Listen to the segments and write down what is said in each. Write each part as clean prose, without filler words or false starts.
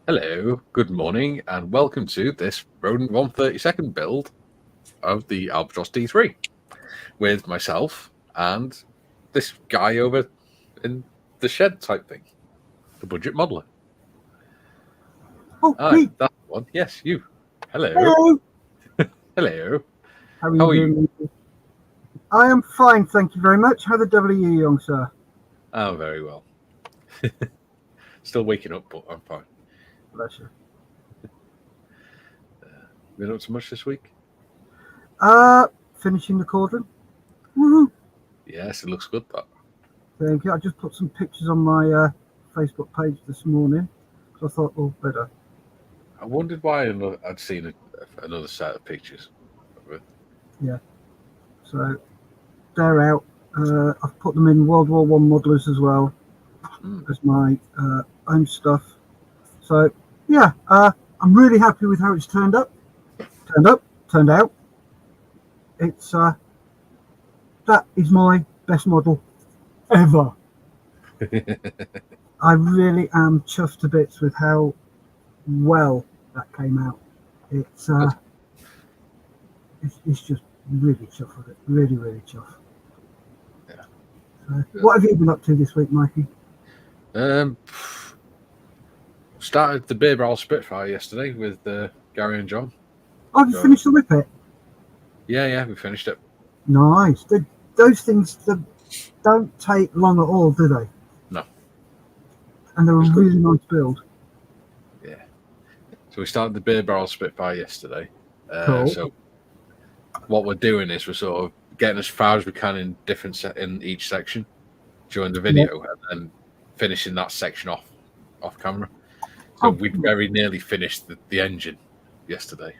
Hello, good morning, and welcome to this Rodent 132nd build of the Albatros D3 with myself and this guy over in the shed type thing, the budget modeler. Oh, Aye, me. that one. Yes, you. Hello. Hello. Hello. How are you doing? I am fine, thank you very much. How the devil are you, young sir? Oh, very well. Still waking up, but I'm fine. Bless you. Been up to much this week? Finishing the cauldron. Woohoo! Yes, it looks good, that. Thank you. I just put some pictures on my Facebook page this morning because I thought, oh, better. I wondered why I'd seen another set of pictures of it. Yeah. So they're out. I've put them in World War I modelers as well as my own stuff. So yeah, I'm really happy with how it's turned out. It's that is my best model ever. I really am chuffed to bits with how well that came out. It's just really chuffed with it. Really chuffed. Yeah. So, what have you been up to this week, Mikey? Started the beer barrel Spitfire yesterday with Gary and John. Oh, you finished the whippet? Yeah, we finished it. Nice. Those things don't take long at all, do they? No. And they're a really nice build. Yeah. So we started the beer barrel Spitfire yesterday. Cool. So what we're doing is we're sort of getting as far as we can in each section during the video, and then finishing that section off camera. So we very nearly finished the engine yesterday.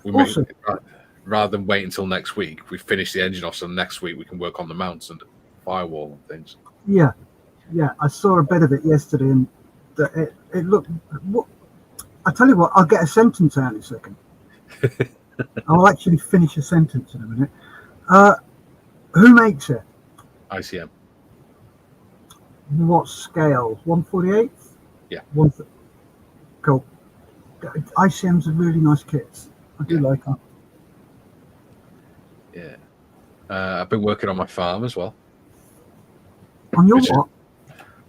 Awesome. Rather than wait until next week, we finish the engine off, so next week we can work on the mounts and firewall and things. Yeah. I saw a bit of it yesterday, and it looked. I tell you what, I'll get a sentence out in a second. I'll actually finish a sentence in a minute. Who makes it? ICM. What scale? 1/48? Yeah. Cool. ICM's are really nice kits. I do like them. Yeah. I've been working on my farm as well. On your what?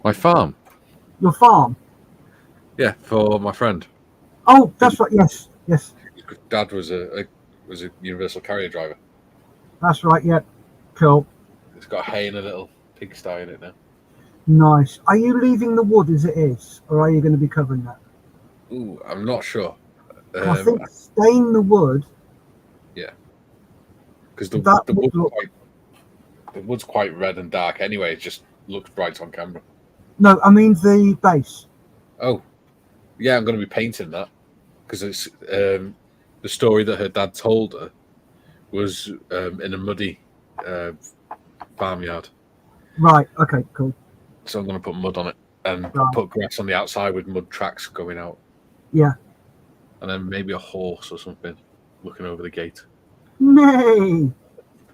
My farm. Your farm? Yeah, for my friend. Oh, that's right. Yes. Dad was a universal carrier driver. That's right. Yeah. Cool. It's got hay and a little pigsty in it now. Nice. Are you leaving the wood as it is, or are you going to be covering that? Ooh, I'm not sure. I think stain the wood. Yeah. Because the wood's quite red and dark anyway. It just looks bright on camera. No, I mean the base. Oh, yeah, I'm going to be painting that because it's the story that her dad told her was in a muddy farmyard. Right. Okay. Cool. So I'm going to put mud on it and put grass on the outside with mud tracks going out. Yeah. And then maybe a horse or something looking over the gate. Nay.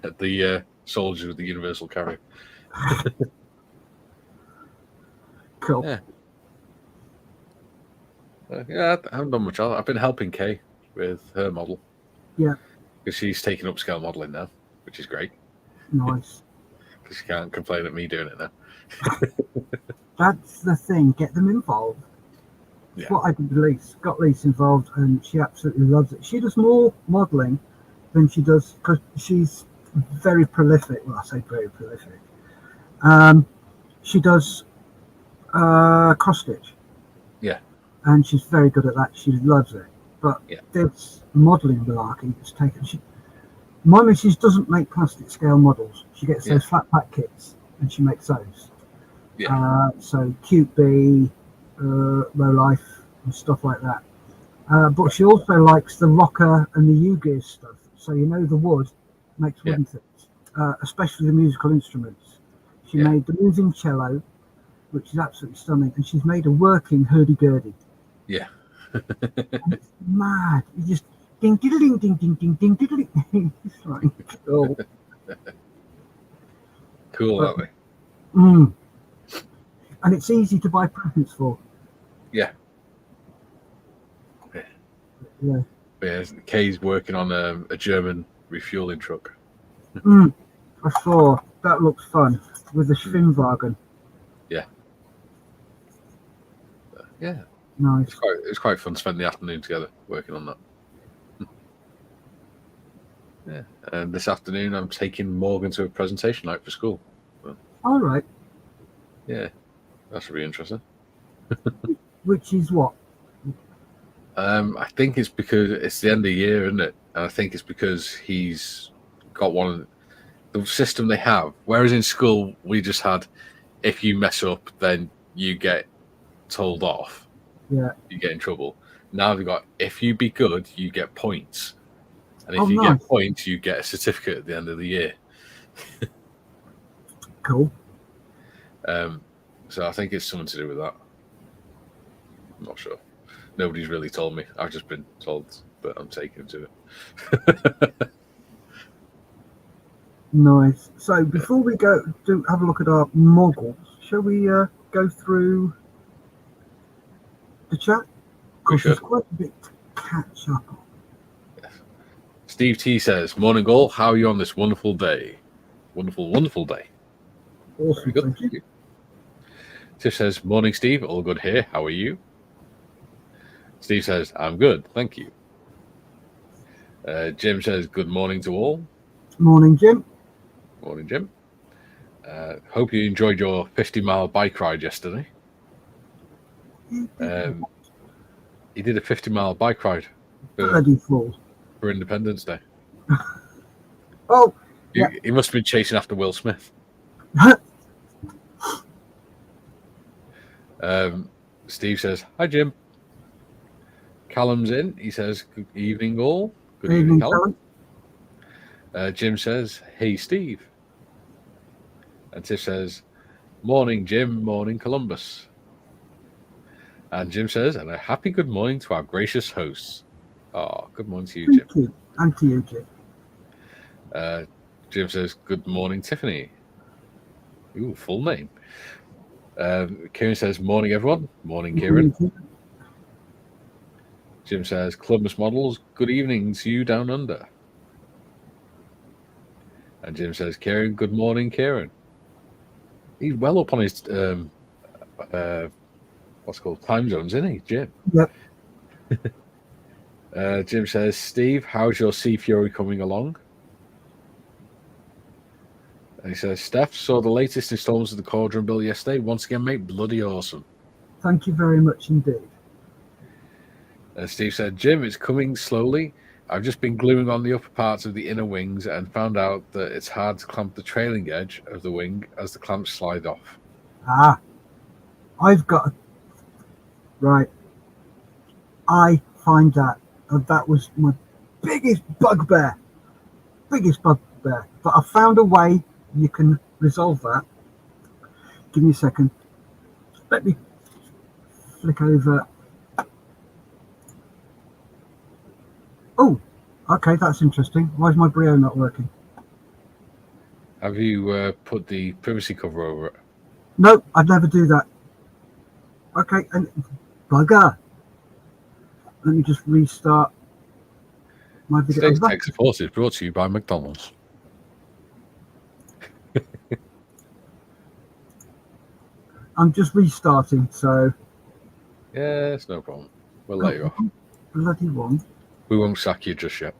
At the soldiers with the universal carrier. Cool. Yeah, I haven't done much. I've been helping Kay with her model. Yeah. Because she's taking upscale modelling now, which is great. Nice. Because she can't complain at me doing it now. That's the thing. Get them involved. Yeah. What I did with Lise. Got Lise involved, and she absolutely loves it. She does more modelling than she does because she's very prolific. Well, I say very prolific. She does cross stitch. Yeah. And she's very good at that. She loves it. But this modelling malarkey has taken. My missus doesn't make plastic scale models. She gets those flat pack kits, and she makes those. Yeah. So Cute Bee, Low Life, and stuff like that. But she also likes the rocker and the U-gear stuff. So the wood makes wooden things, especially the musical instruments. She made the moving cello, which is absolutely stunning, and she's made a working hurdy-gurdy. Yeah. It's mad. You just ding diddling ding ding ding ding diddling. It's like cool. Cool, that way. And it's easy to buy presents for. Yeah. Yeah. Yeah, Kay's working on a German refueling truck. I saw that looks fun with the Schwimmwagen. Yeah. Yeah. Nice. It was quite fun spending the afternoon together working on that. Yeah. And this afternoon I'm taking Morgan to a presentation night for school. So, All right. yeah. That should be interesting. Which is what? I think it's because it's the end of the year, isn't it? And I think it's because he's got one of the system they have. Whereas in school we just had, if you mess up, then you get told off. Yeah. You get in trouble. Now they've got, if you be good, you get points, and if Oh, you nice. get points, you get a certificate at the end of the year. Cool. So I think it's something to do with that. I'm not sure. Nobody's really told me. I've just been told, but I'm taking to it. Nice. So before we go to have a look at our moggles, shall we go through the chat? Because there's quite a bit to catch up on. Yes. Steve T says, "Morning all, how are you on this wonderful day? Wonderful, wonderful day." Awesome, Very good. thank you. Tiff says, "Morning Steve, all good here, how are you?" Steve says, "I'm good, thank you." Jim says, "Good morning to all." Morning, Jim. Morning, Jim. Hope you enjoyed your 50-mile bike ride yesterday. He did a 50-mile bike ride for Independence Day. Oh, yeah. He must have been chasing after Will Smith. Steve says, "Hi, Jim." Callum's in. He says, "Good evening, all." Good evening, Callum. Jim says, "Hey, Steve." And Tiff says, "Morning, Jim. Morning, Columbus." And Jim says, "And a happy good morning to our gracious hosts." Oh, good morning to you, Jim. Thank you. And to you, Jim. Jim says, "Good morning, Tiffany." Ooh, full name. Kieran says, "Morning, everyone." Morning, Kieran. Jim says, "Columbus models, good evening to you down under." And Jim says, "Kieran, good morning, Kieran." He's well up on his what's called time zones, isn't he, Jim? Yep. Jim says, "Steve, how's your Sea Fury coming along?" And he says, "Steph, saw the latest installments of the Cauldron Bill yesterday. Once again, mate, bloody awesome." Thank you very much indeed. Steve said, "Jim, it's coming slowly. I've just been gluing on the upper parts of the inner wings and found out that it's hard to clamp the trailing edge of the wing as the clamps slide off." I've got... Right. I find that was my biggest bugbear. But I found a way you can resolve that. Give me a second. Let me flick over. Oh, okay, that's interesting. Why is my Brio not working? Have you put the privacy cover over it? No, I'd never do that. Okay, and bugger. Let me just restart my video. Today's Tech Support is brought to you by McDonald's. I'm just restarting, so... Yeah, it's no problem. We'll let you off. Bloody one. We won't sack you just yet.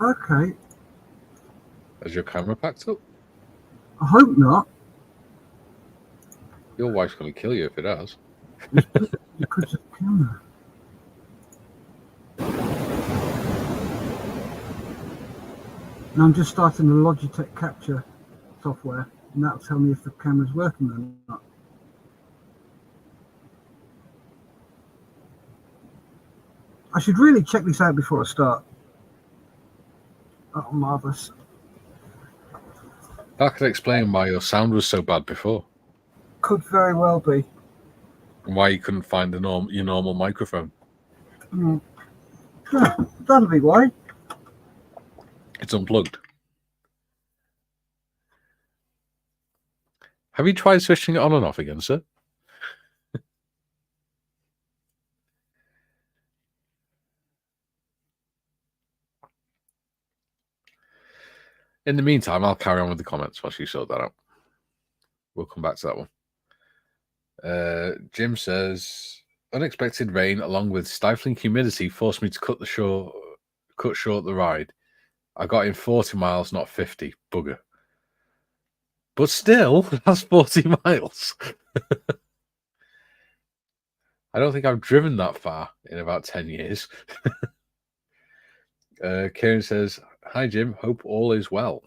Okay. Has your camera packed up? I hope not. Your wife's going to kill you if it has. Because of the camera. And I'm just starting the Logitech capture software, and that'll tell me if the camera's working or not. I should really check this out before I start. Oh, marvellous. That could explain why your sound was so bad before. Could very well be. And why you couldn't find your normal microphone. Yeah, that'll be why. It's unplugged. Have you tried switching it on and off again, sir? In the meantime, I'll carry on with the comments while you sort that out. We'll come back to that one. Jim says, unexpected rain along with stifling humidity forced me to cut short the ride. I got in 40 miles, not 50. Bugger. But still, that's 40 miles. I don't think I've driven that far in about 10 years. Kieran says, hi, Jim. Hope all is well.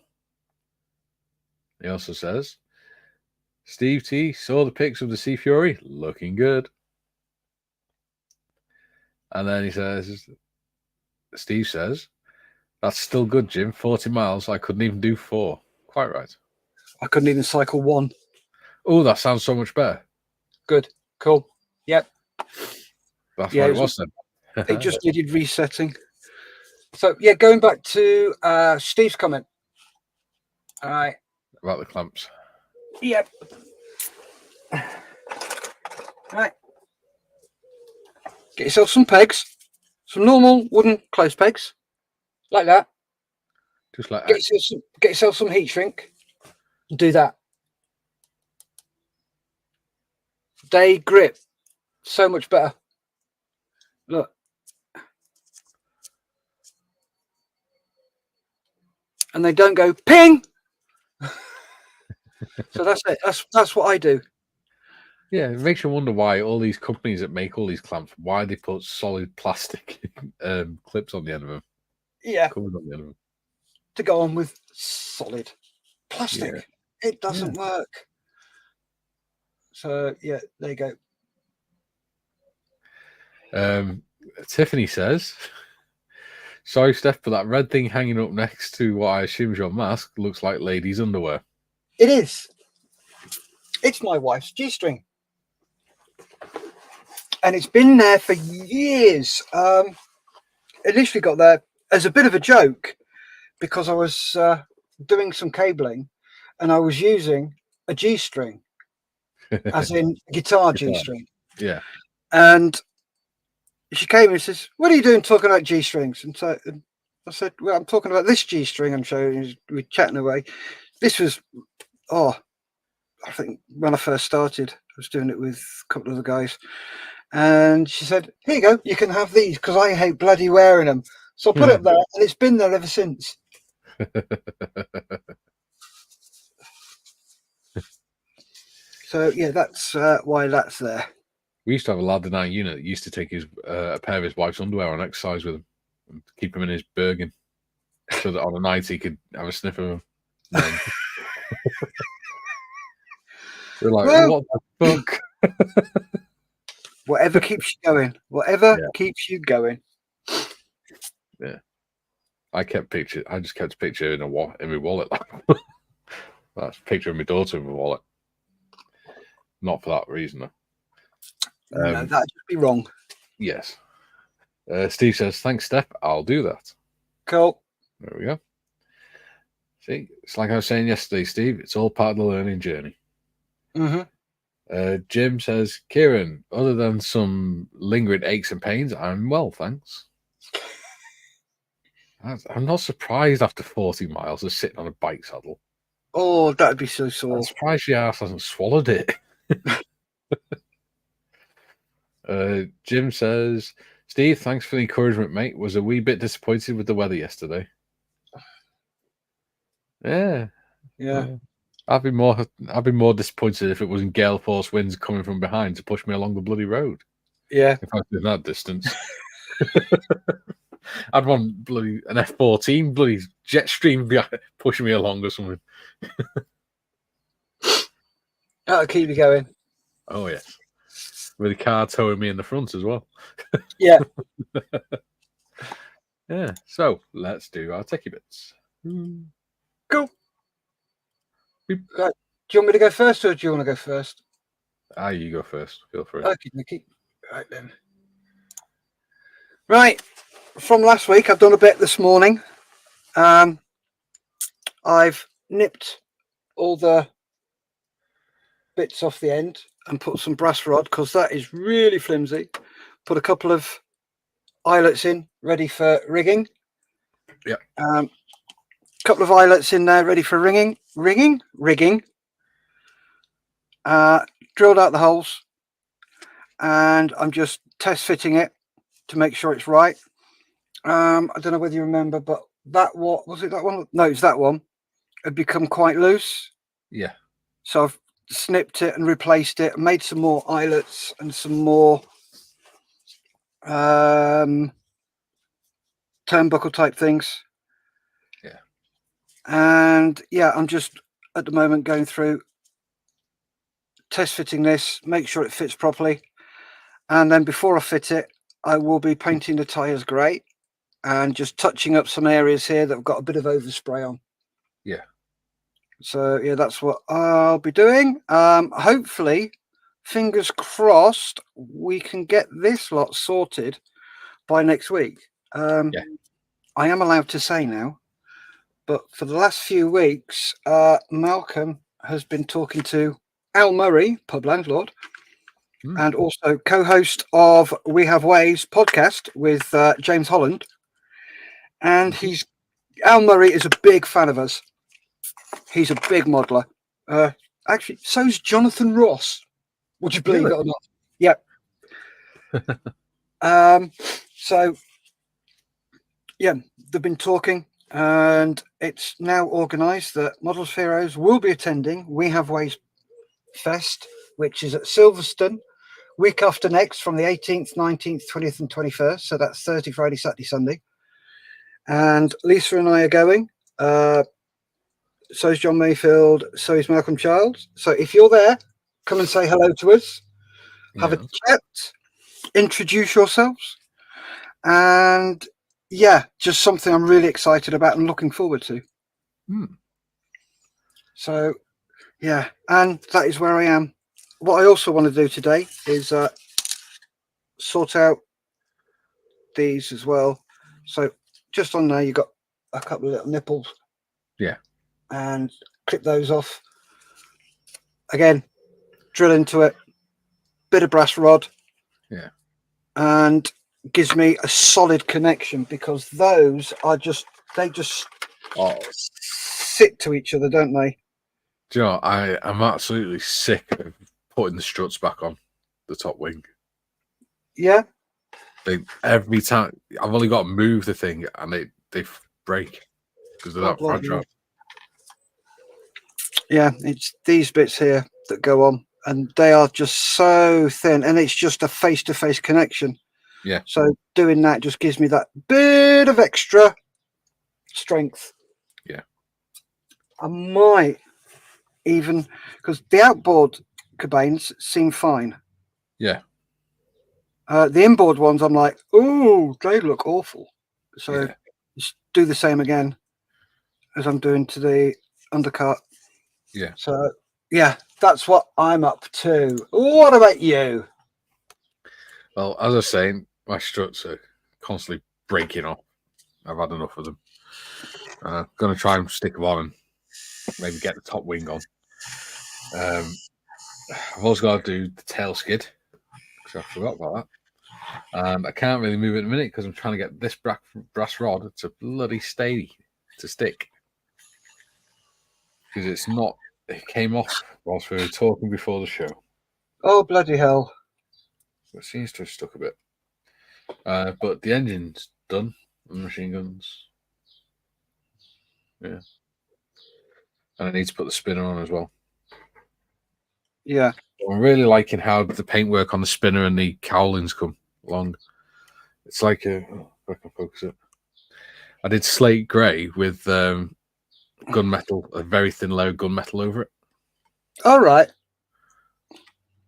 He also says, Steve T saw the pics of the Sea Fury. Looking good. And then he says, Steve says, that's still good, Jim. 40 miles. I couldn't even do 4. Quite right. I couldn't even cycle 1. Oh, that sounds so much better. Good. Cool. Yep. That's what it was then. It just needed resetting. So, yeah, going back to Steve's comment. All right. About the clamps. Yep. All right. Get yourself some pegs. Some normal wooden close pegs. Like that. Just like Get yourself some heat shrink. Do that. They grip so much better. Look. And they don't go ping. So that's it. That's what I do. Yeah, it makes you wonder why all these companies that make all these clamps, why they put solid plastic clips on the end of them. Yeah. Covers on the end of them. To go on with solid plastic. Yeah. It doesn't work. So, yeah, there you go. Tiffany says, sorry, Steph, but that red thing hanging up next to what I assume is your mask looks like ladies' underwear. It is. It's my wife's G-string. And it's been there for years. Initially got there as a bit of a joke because I was doing some cabling and I was using a G-string, as in guitar G-string. Yeah. And she came and says, what are you doing talking about G-strings? And so I said, well, I'm talking about this G-string. I'm showing you, we're chatting away. This was, I think when I first started, I was doing it with a couple of the guys. And she said, here you go, you can have these because I hate bloody wearing them. So I put it there and it's been there ever since. So, yeah, that's why that's there. We used to have a lad in our unit that used to take his a pair of his wife's underwear on exercise with him and keep him in his Bergen so that on a night he could have a sniff of them. We're like, well, what the fuck? Whatever keeps you going. Whatever keeps you going. Yeah. I just kept a picture in my wallet. That's a picture of my daughter in my wallet. Not for that reason, though. No, that'd just be wrong. Yes. Steve says, thanks, Steph. I'll do that. Cool. There we go. See, it's like I was saying yesterday, Steve. It's all part of the learning journey. Mm-hmm. Jim says, Kieran, other than some lingering aches and pains, I'm well, thanks. I'm not surprised after 40 miles of sitting on a bike saddle. Oh, that'd be so sore. I'm surprised your ass hasn't swallowed it. Jim says, Steve, thanks for the encouragement, mate. Was a wee bit disappointed with the weather yesterday. Yeah. I'd be more disappointed if it wasn't gale force winds coming from behind to push me along the bloody road. Yeah. If I was in that distance. I'd want an F-14 bloody jet stream pushing me along or something. That'll keep you going. Oh, yes. With a car towing me in the front as well. Yeah. Yeah. So let's do our techie bits. Cool. Do you want me to go first or do you want to go first? You go first. Feel free. Okay. Right then. Right, from last week, I've done a bit this morning. I've nipped all the bits off the end and put some brass rod because that is really flimsy. Put a couple of eyelets in, ready for rigging. Yeah. Couple of eyelets in there, ready for rigging. Drilled out the holes, and I'm just test fitting it to make sure it's right. I don't know whether you remember, but that what was it? That one? No, it's that one. Had become quite loose. Yeah. So I've snipped it and replaced it, made some more eyelets and some more turnbuckle type things. Yeah. And yeah, I'm just at the moment going through test fitting this, make sure it fits properly. And then before I fit it, I will be painting the tyres grey and just touching up some areas here that have got a bit of overspray on. Yeah. So yeah, that's what I'll be doing. Hopefully, fingers crossed, we can get this lot sorted by next week. Yeah. I am allowed to say now, but for the last few weeks, Malcolm has been talking to Al Murray, pub landlord, and also co-host of We Have Ways podcast with James Holland. And Al Murray is a big fan of us. He's a big modeler. Actually, so's Jonathan Ross. Would you believe it or not? Yep. So, yeah, they've been talking, and it's now organised that Models for Heroes will be attending We Have Ways Fest, which is at Silverstone, week after next from the 18th, 19th, 20th, and 21st. So that's Thursday, Friday, Saturday, Sunday. And Lisa and I are going. So is John Mayfield. So is Malcolm Childs. So if you're there, come and say hello to us. Have a chat. Introduce yourselves. And yeah, just something I'm really excited about and looking forward to. So yeah, and that is where I am. What I also want to do today is sort out these as well. So just on there, you've got a couple of little nipples. Yeah. And clip those off. Again, drill into it. Bit of brass rod. Yeah. And gives me a solid connection because those are they just sit to each other, don't they? Do you know, I'm absolutely sick of putting the struts back on the top wing. Yeah. Every time I've only got to move the thing and they break because they're that fragile. Yeah, it's these bits here that go on, and they are just so thin, and it's just a face-to-face connection. Yeah. So doing that just gives me that bit of extra strength. Yeah. I might even, because the outboard cabanes seem fine. Yeah. The inboard ones, I'm like, oh, they look awful. So just do the same again as I'm doing to the undercut. Yeah. So yeah, that's what I'm up to. What about you? Well, as I was saying, my struts are constantly breaking off. I've had enough of them. Going to try and stick them on and maybe get the top wing on. I've also got to do the tail skid because I forgot about that. I can't really move it in a minute because I'm trying to get this brass rod to bloody stay to stick because it's not. It came off whilst we were talking before the show. Oh, bloody hell. It seems to have stuck a bit. But the engine's done. The machine guns. Yeah. And I need to put the spinner on as well. Yeah. I'm really liking how the paintwork on the spinner and the cowlings come along. It's like I can focus it. I did slate grey with gunmetal, a very thin layer of gunmetal over it. All right.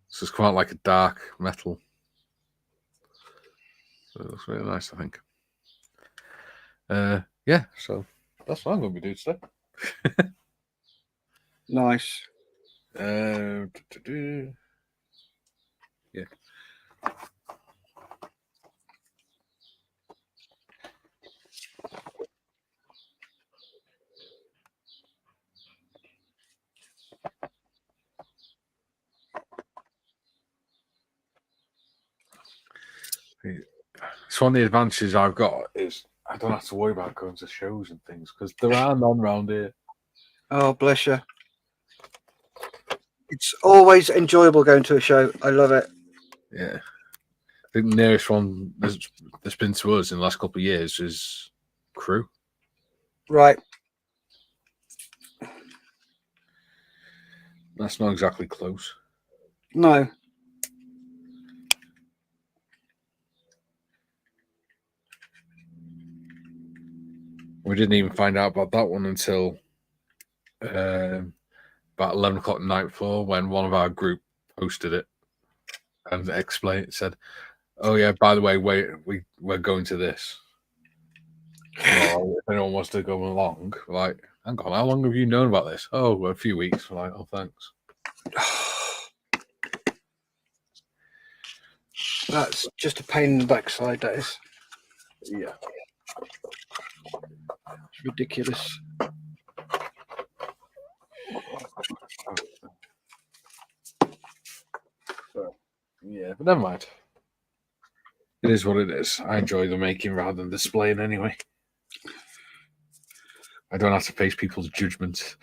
So it's quite like a dark metal. So it looks really nice, I think. Yeah, so that's what I'm going to be doing today. Nice. Yeah. It's one of the advantages I've got is I don't have to worry about going to shows and things because there are none round here. Oh, bless you. It's always enjoyable going to a show. I love it. Yeah. I think the nearest one that's been to us in the last couple of years is Crew. Right. That's not exactly close. No. We didn't even find out about that one until about 11 o'clock the night before when one of our group posted it and said, oh yeah, by the way, we're going to this. Well, if anyone wants to go along, like, hang on, how long have you known about this? Oh, well, a few weeks. We're like, oh, thanks. That's just a pain in the backside, that is. Yeah. It's ridiculous. So, yeah, but never mind. It is what it is. I enjoy the making rather than displaying anyway. I don't have to face people's judgments.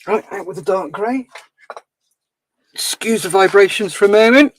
Right, out with the dark grey. Excuse the vibrations for a moment.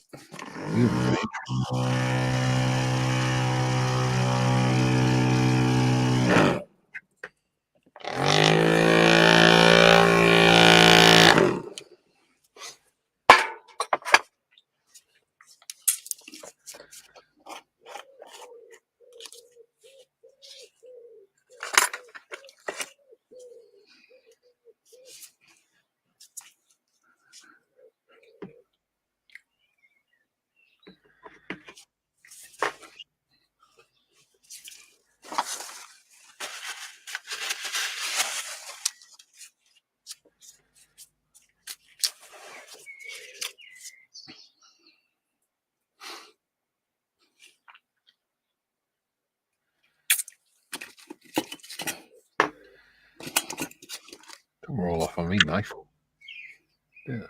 Don't roll off on me, knife. Yeah.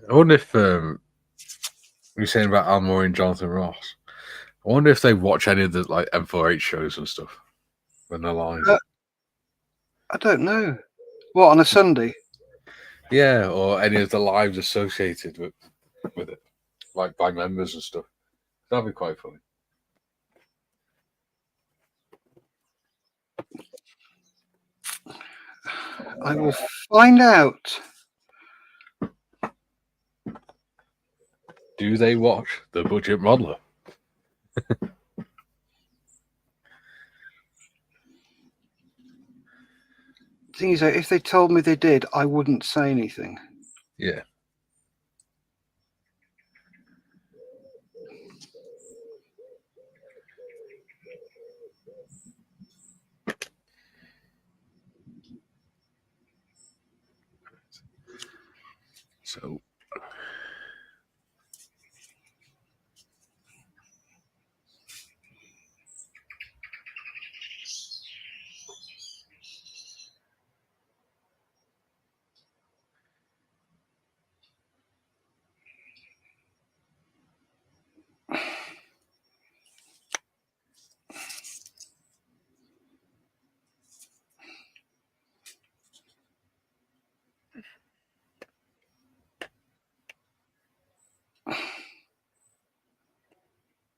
I wonder if you're saying about Al Moore and Jonathan Ross. I wonder if they watch any of the like M4H shows and stuff when they're live. I don't know. What, on a Sunday? Yeah, or any of the lives associated with it, like by members and stuff. That'd be quite funny. I will find out. Do they watch The Budget Modeler? Thing is, if they told me they did, I wouldn't say anything. Yeah. So.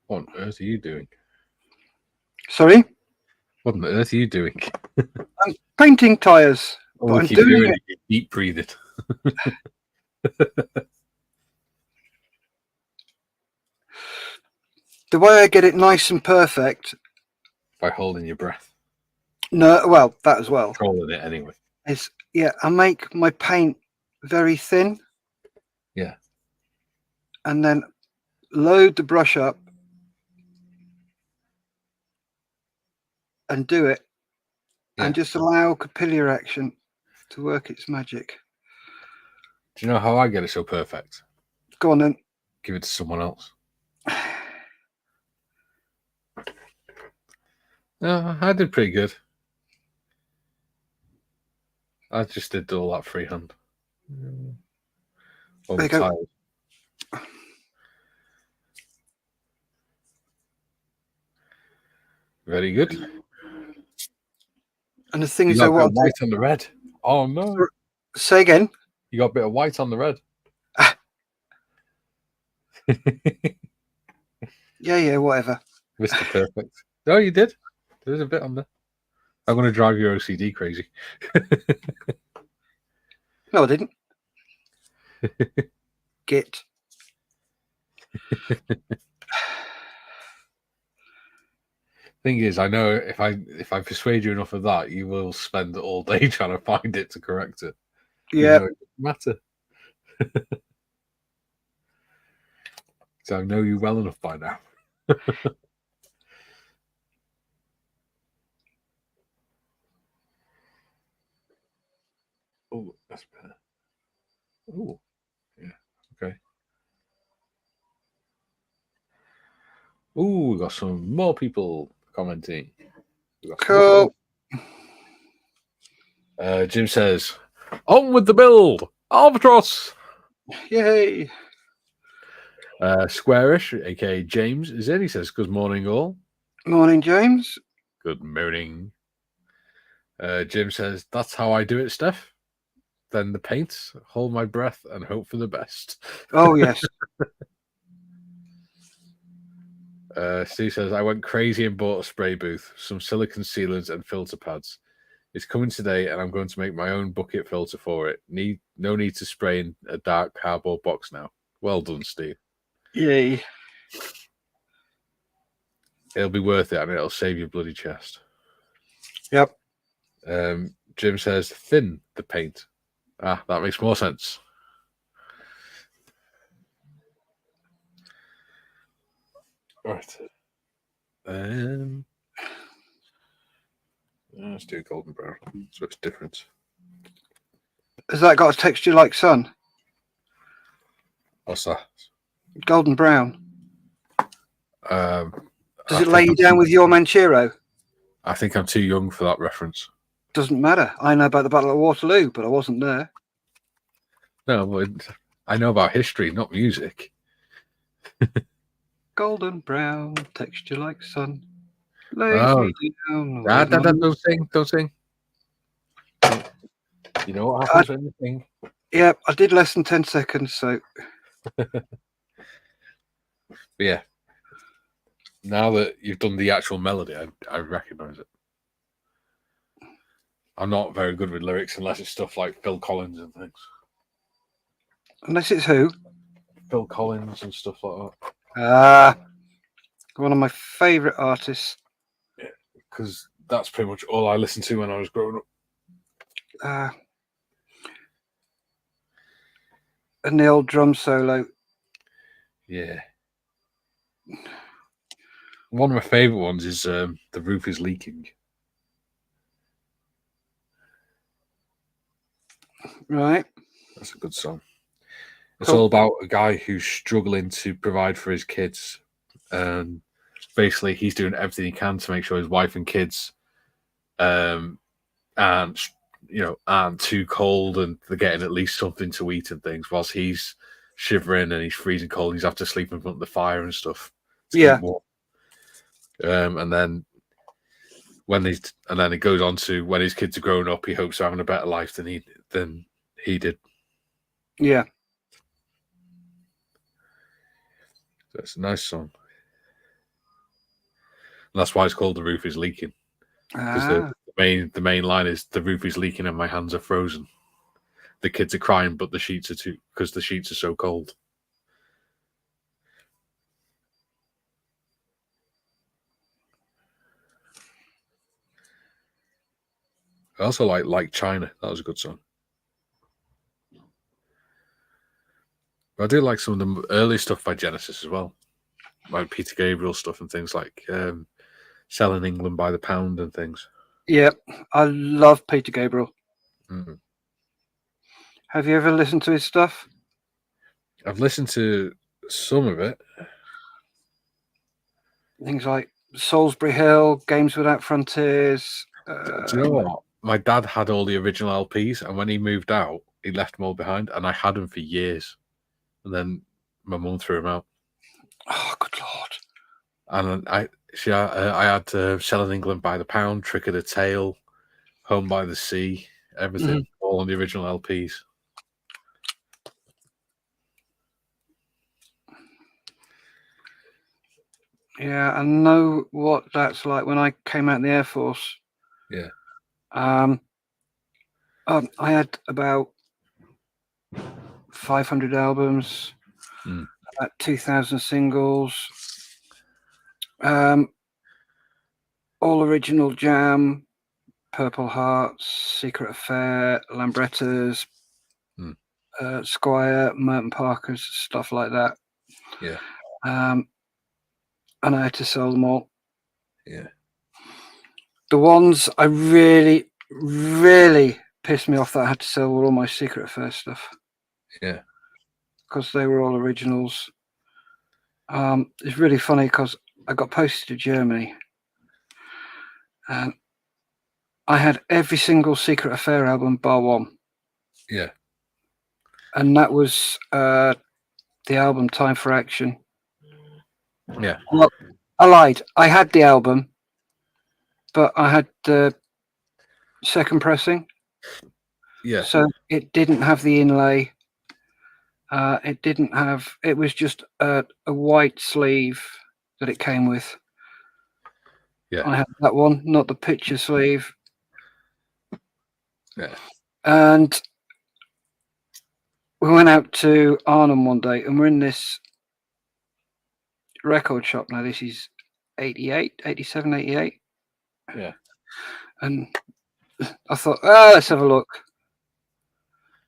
What on earth are you doing? Sorry? What on earth are you doing? I'm painting tyres. All I'm we keep doing doing it. is deep breathing. The way I get it nice and perfect By holding your breath. No, well, that as well. Controlling it anyway. I make my paint very thin. Yeah. And then load the brush up and do it. Yeah. And just allow capillary action to work its magic. Do you know how I get it so perfect? Go on then. Give it to someone else. No, I did pretty good. I just did all that freehand. There you go. Very good. And the thing you is, got a bit of white on the red. Oh no! Say again. You got a bit of white on the red. Yeah, whatever. Mr. Perfect. No, you did. There's a bit on there. I'm going to drive your OCD crazy. No, I didn't. Git. Thing is, I know if I persuade you enough of that, you will spend all day trying to find it to correct it. Yeah. It doesn't matter. So I know you well enough by now. Oh, that's better. Oh, yeah. Okay. Oh, we got some more people commenting. Cool. Jim says, "On with the build, Albatros!" Yay! Squarish, aka James, is in. He says, "Good morning, all." Morning, James. Good morning. Jim says, "That's how I do it, Steph. Then the paint, hold my breath, and hope for the best." Oh yes. Steve says, "I went crazy and bought a spray booth, some silicone sealants, and filter pads. It's coming today, and I'm going to make my own bucket filter for it. No need to spray in a dark cardboard box now. Well done, Steve. Yay. It'll be worth it, and it'll save your bloody chest." Yep. Jim says, "Thin the paint." Ah, that makes more sense. Right. Let's do golden brown, so it's different. Has that got a texture like sun? What's that? Golden brown. Does it lay you I'm down with your Manchero? I think I'm too young for that reference. Doesn't matter. I know about the Battle of Waterloo, but I wasn't there. No, but I know about history, not music. Golden brown, texture like sun. Lays me down. Don't sing. You know what happens when you sing? Yeah, I did less than 10 seconds, so. But yeah. Now that you've done the actual melody, I recognise it. I'm not very good with lyrics unless it's stuff like Phil Collins and things. Unless it's who? Phil Collins and stuff like that. One of my favourite artists. Yeah, because that's pretty much all I listened to when I was growing up. And the old drum solo. Yeah. One of my favourite ones is The Roof is Leaking. Right. That's a good song. It's all about a guy who's struggling to provide for his kids. And basically, he's doing everything he can to make sure his wife and kids aren't too cold and they're getting at least something to eat and things, whilst he's shivering and he's freezing cold. He's have to sleep in front of the fire and stuff. Yeah. And then it goes on to when his kids are growing up, he hopes they're having a better life than he did. Yeah. So it's a nice song. And that's why it's called The Roof is Leaking. Because the main line is, "The roof is leaking and my hands are frozen. The kids are crying, but the sheets are so cold." I also like China. That was a good song. But I do like some of the early stuff by Genesis as well, like Peter Gabriel stuff and things like Selling England by the Pound and things. Yeah, I love Peter Gabriel. Mm. Have you ever listened to his stuff? I've listened to some of it. Things like Salisbury Hill, Games Without Frontiers. Do you know what? My dad had all the original LPs, and when he moved out, he left them all behind, and I had them for years. And then my mum threw them out. Oh, good Lord. And I had Selling England by the Pound, Trick of the Tail, Home by the Sea, everything, all on the original LPs. Yeah, I know what that's like. When I came out in the Air Force, Yeah. I had about 500 albums, about 2,000 singles, all original Jam, Purple Hearts, Secret Affair, Lambrettas, Squire, Merton Parkers, stuff like that. Yeah. And I had to sell them all. Yeah. The ones I really, really pissed me off that I had to sell were all my Secret Affair stuff. Yeah. Because they were all originals. It's really funny because I got posted to Germany and I had every single Secret Affair album bar one. Yeah. And that was the album Time for Action. Yeah. Well, I lied. I had the album, but I had the second pressing. Yeah. So it didn't have the inlay. It didn't have. It was just a white sleeve that it came with. Yeah. I had that one, not the picture sleeve. Yeah. And we went out to Arnhem one day, and we're in this record shop. Now this is 88, 87, 88. Yeah. And I thought, let's have a look.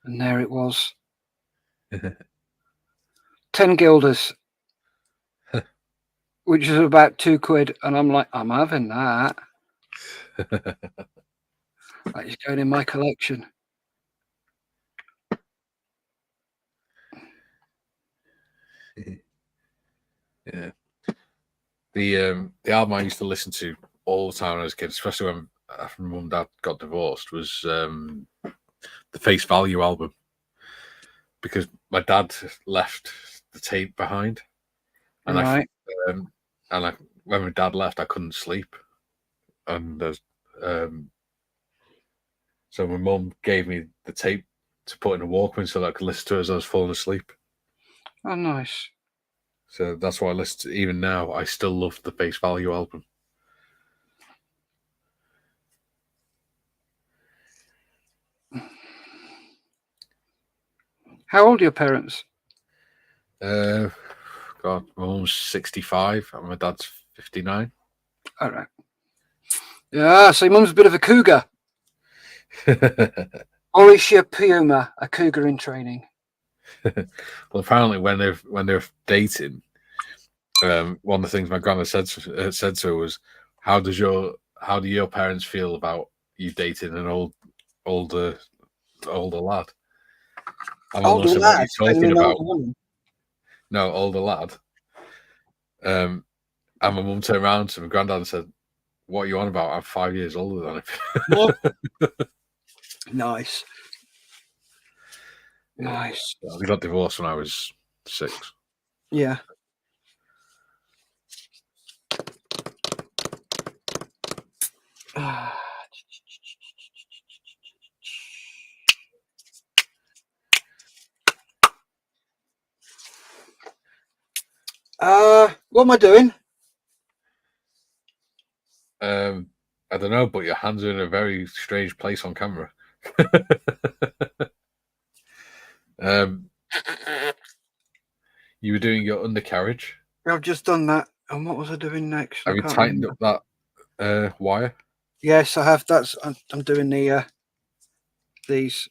And there it was. 10 guilders, which is about £2. And I'm like, I'm having that. That is going in my collection. Yeah. The album I used to listen to all the time when I was a kid, especially when after my mum and dad got divorced, was the Face Value album. Because my dad left the tape behind. And Right. when my dad left, I couldn't sleep. And so my mum gave me the tape to put in a Walkman so that I could listen to it as I was falling asleep. Oh, nice. So that's why I listen to. Even now, I still love the Face Value album. How old are your parents? God, my mum's 65 and my dad's 59. All right. Yeah, so your mum's a bit of a cougar. Or is she a puma, a cougar in training? Well, apparently when they're dating, one of the things my grandma said to her was, how do your parents feel about you dating an older lad? And Older lad? Talking about? No, older lad. And my mum turned around to my granddad and said, "What are you on about? I'm 5 years older than him." Nice. Nice. We got divorced when I was 6. Yeah. What am I doing? I don't know, but your hands are in a very strange place on camera. You were doing your undercarriage. I've just done that. And what was I doing next? Have you tightened up that wire? Yes, I have. I'm doing these.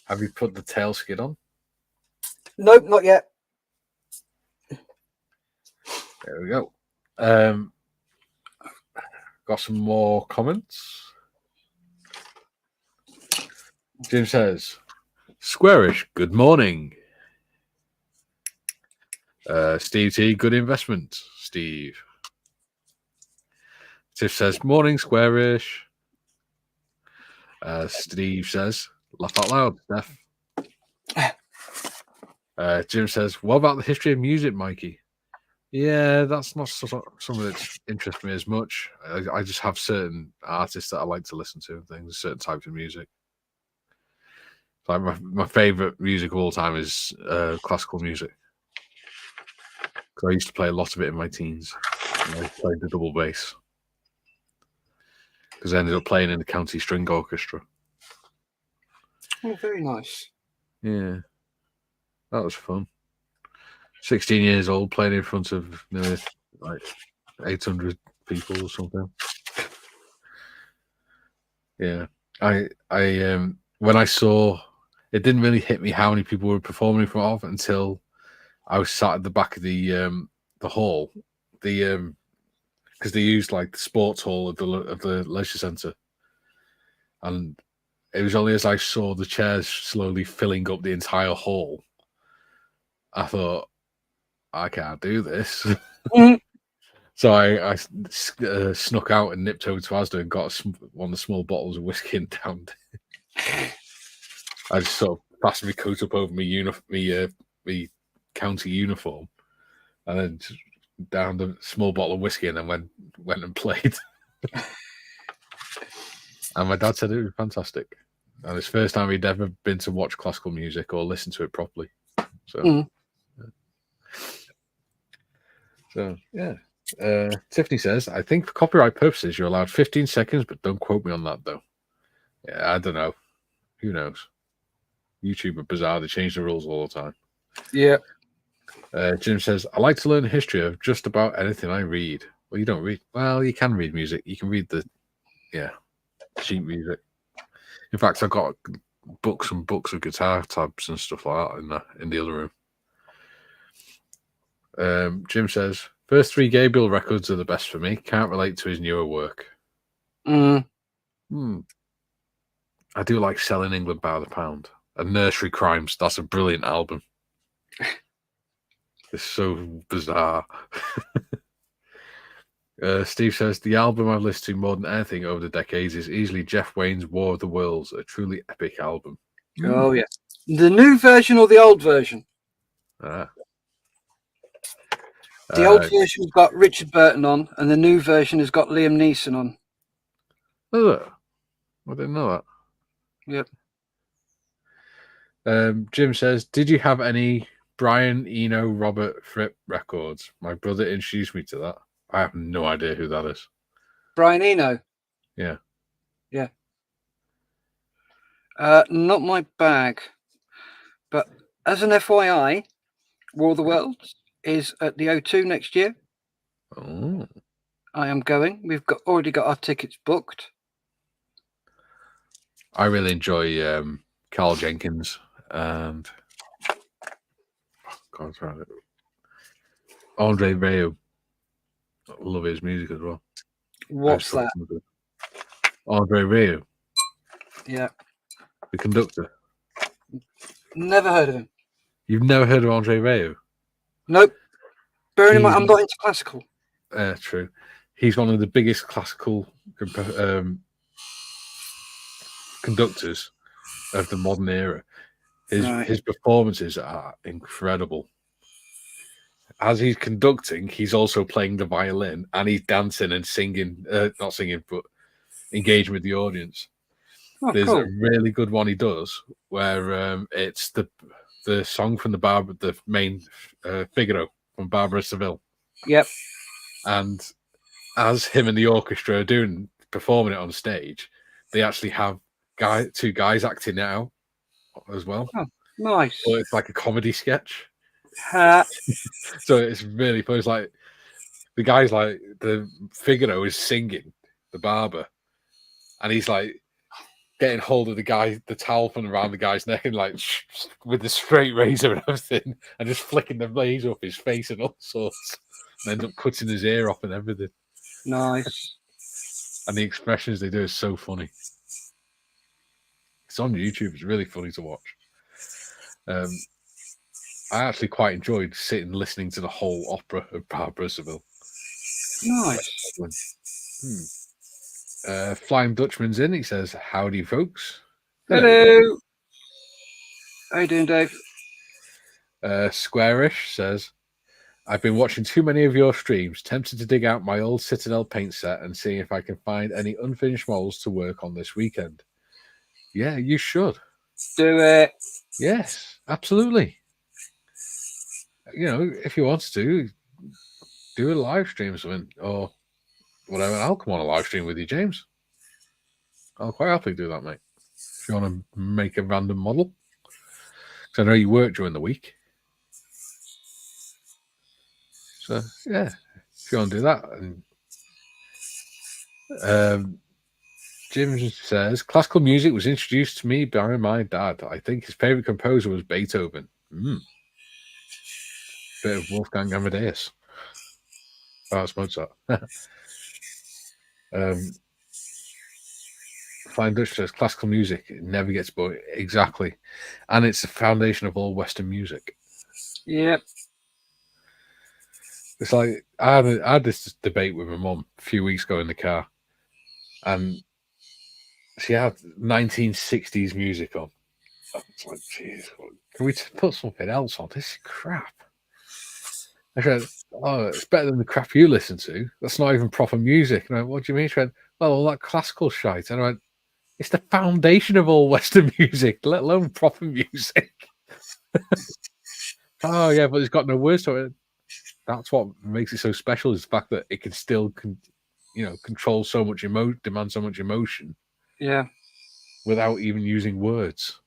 Have you put the tail skid on? Nope, not yet. There we go. Got some more comments. Jim says, Squarish, good morning. Steve T, good investment. Steve. Tiff says, morning, Squarish. Steve says, laugh out loud, Steph. Jim says, what about the history of music, Mikey? Yeah, that's not something that interests me as much. I just have certain artists that I like to listen to and things, certain types of music. Like my favorite music of all time is classical music. Because I used to play a lot of it in my teens. I played the double bass. Because I ended up playing in the county string orchestra. Oh, very nice. Yeah. That was fun. 16 years old, playing in front of nearly like 800 people or something. Yeah. I when I saw, it didn't really hit me how many people were performing in front of until I was sat at the back of the hall, because they used like the sports hall of the leisure centre, and it was only as I saw the chairs slowly filling up the entire hall, I thought, I can't do this. So I snuck out and nipped over to Asda and got one of the small bottles of whiskey and downed. I just sort of fastened my coat up over my county uniform, and then just downed a small bottle of whiskey, and then went and played. And my dad said it was fantastic, and it's the first time he'd ever been to watch classical music or listen to it properly. So, yeah. Tiffany says, I think for copyright purposes you're allowed 15 seconds, but don't quote me on that though. Yeah, I don't know. Who knows? YouTube are bizarre. They change the rules all the time. Yeah. Jim says, I like to learn the history of just about anything I read. Well, you don't read. Well, you can read music. You can read the sheet music. In fact, I've got books and books of guitar tabs and stuff like that in the other room. Jim says, first 3 Gabriel records are the best for me. Can't relate to his newer work. I do like Selling England by the Pound. And Nursery Crimes. That's a brilliant album. It's so bizarre. Steve says, the album I've listened to more than anything over the decades is easily Jeff Wayne's War of the Worlds, a truly epic album. Oh, yeah. The new version or the old version? The old version's got Richard Burton on, and the new version has got Liam Neeson on. Oh, I didn't know Yep. that. Jim says, did you have any Brian Eno, Robert Fripp records? My brother introduced me to that. I have no idea who that is. Brian Eno? Yeah. Yeah. Not my bag. But as an FYI, War of the Worlds is at the O2 next year. Oh. I am going. We've already got our tickets booked. I really enjoy Carl Jenkins and Andre Rieu. I love his music as well. What's that? Andre Rieu. Yeah. The conductor. Never heard of him. You've never heard of Andre Rieu? Nope. Bearing in mind, I'm not into classical. True. He's one of the biggest classical conductors of the modern era. His performances are incredible. As he's conducting, he's also playing the violin and he's dancing and singing, not singing, but engaging with the audience. There's a really good one he does where it's the song from the main Figaro from Barbara Seville. Yep. And as him and the orchestra are performing it on stage, they actually have two guys acting it out as well. Oh, nice. So it's like a comedy sketch. So it's really fun. It's like the guy's like the Figaro is singing the barber, and he's like getting hold of the towel from around the guy's neck, and like with the straight razor and everything, and just flicking the blaze up his face and all sorts, and ends up cutting his ear off and everything. Nice. And the expressions they do is so funny. It's on YouTube. It's really funny to watch. I actually quite enjoyed sitting listening to the whole opera of Barbara Seville. Nice. Flying Dutchman's in. He says, "Howdy, folks." Hello. How you doing, Dave? Squarish says, "I've been watching too many of your streams, tempted to dig out my old Citadel paint set and see if I can find any unfinished models to work on this weekend." Yeah, you should. Do it. Yes, absolutely. You know, if you want to, do a live stream or something, or whatever. I'll come on a live stream with you, James. I'll quite happily do that, mate. If you want to make a random model. Because I know you work during the week. So, yeah, if you want to do that. And, Jim says, classical music was introduced to me by my dad. I think his favorite composer was Beethoven. Bit of Wolfgang Amadeus. Oh, that's Mozart. Flying Dutch says, classical music, it never gets bored. Exactly. And it's the foundation of all Western music. Yep. It's like, I had this debate with my mum a few weeks ago in the car. And she had 1960s music on. I was like, jeez, can we put something else on? This is crap. I said, oh, it's better than the crap you listen to. That's not even proper music. And I went, what do you mean? She went, well, all that classical shite. And I went, it's the foundation of all Western music, let alone proper music. Oh, yeah, but it's got no words to it. That's what makes it so special, is the fact that it can still, control so much demand so much emotion. Yeah. Without even using words.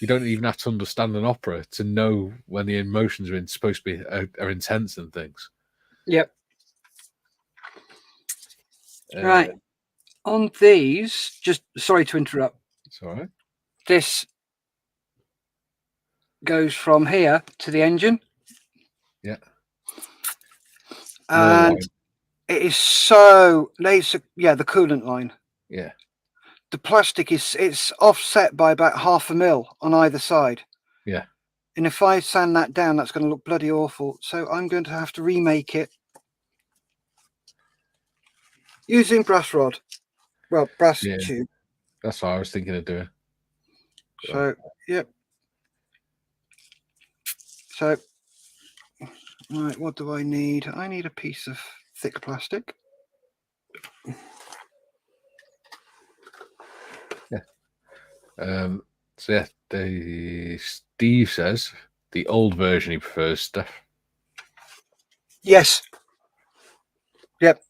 You don't even have to understand an opera to know when the emotions are supposed to be are intense and things. Yep. Right. On these, just sorry to interrupt. It's all right. This goes from here to the engine. Yeah. And it is so laser. Yeah, the coolant line. Yeah. The plastic it's offset by about 0.5 mil on either side. Yeah. And if I sand that down, that's going to look bloody awful. So I'm going to have to remake it using brass rod. Well, brass tube. That's what I was thinking of doing. So, yep. So, right, what do I need? I need a piece of thick plastic. Yeah. So yeah, Steve says the old version he prefers, Steph. Yes. Yep.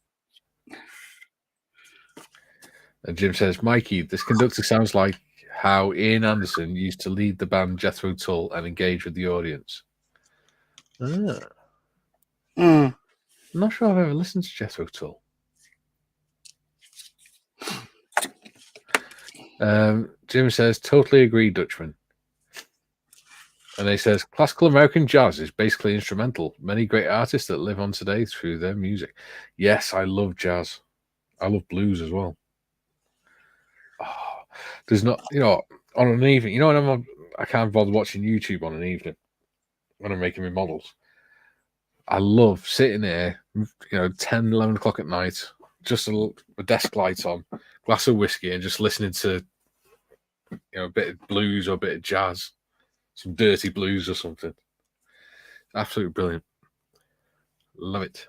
And Jim says, Mikey, this conductor sounds like how Ian Anderson used to lead the band Jethro Tull and engage with the audience. I'm not sure I've ever listened to Jethro Tull. Jim says, totally agree, Dutchman. And he says, classical American jazz is basically instrumental. Many great artists that live on today through their music. Yes, I love jazz. I love blues as well. Oh, there's not, on an evening, when I can't bother watching YouTube on an evening when I'm making my models. I love sitting there, 10, 11 o'clock at night, just a desk light on, glass of whiskey, and just listening to, a bit of blues or a bit of jazz, some dirty blues or something. Absolutely brilliant. Love it.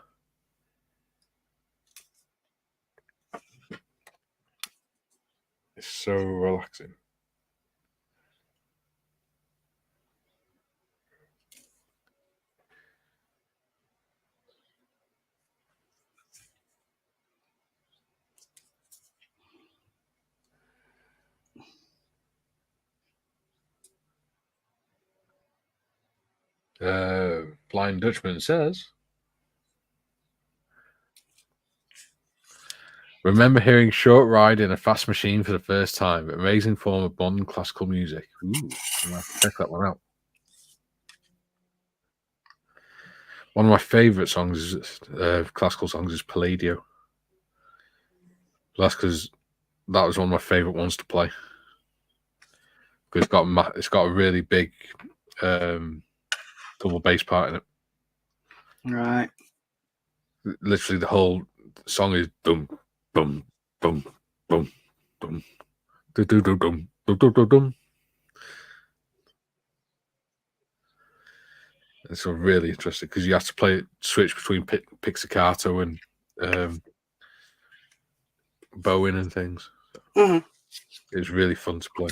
It's so relaxing. Blind Dutchman says, Remember hearing Short Ride in a Fast Machine for the first time. Amazing form of modern classical music. Ooh, I'll have to check that one out. One of my favourite songs, classical songs, is Palladio. That's because that was one of my favourite ones to play. Because it's got a really big double bass part in it. Right. Literally, the whole song is boom, boom, boom, boom, boom, do do do dum, do do do dum. It's really interesting because you have to switch between pizzicato and bowing and things. Mm-hmm. It's really fun to play.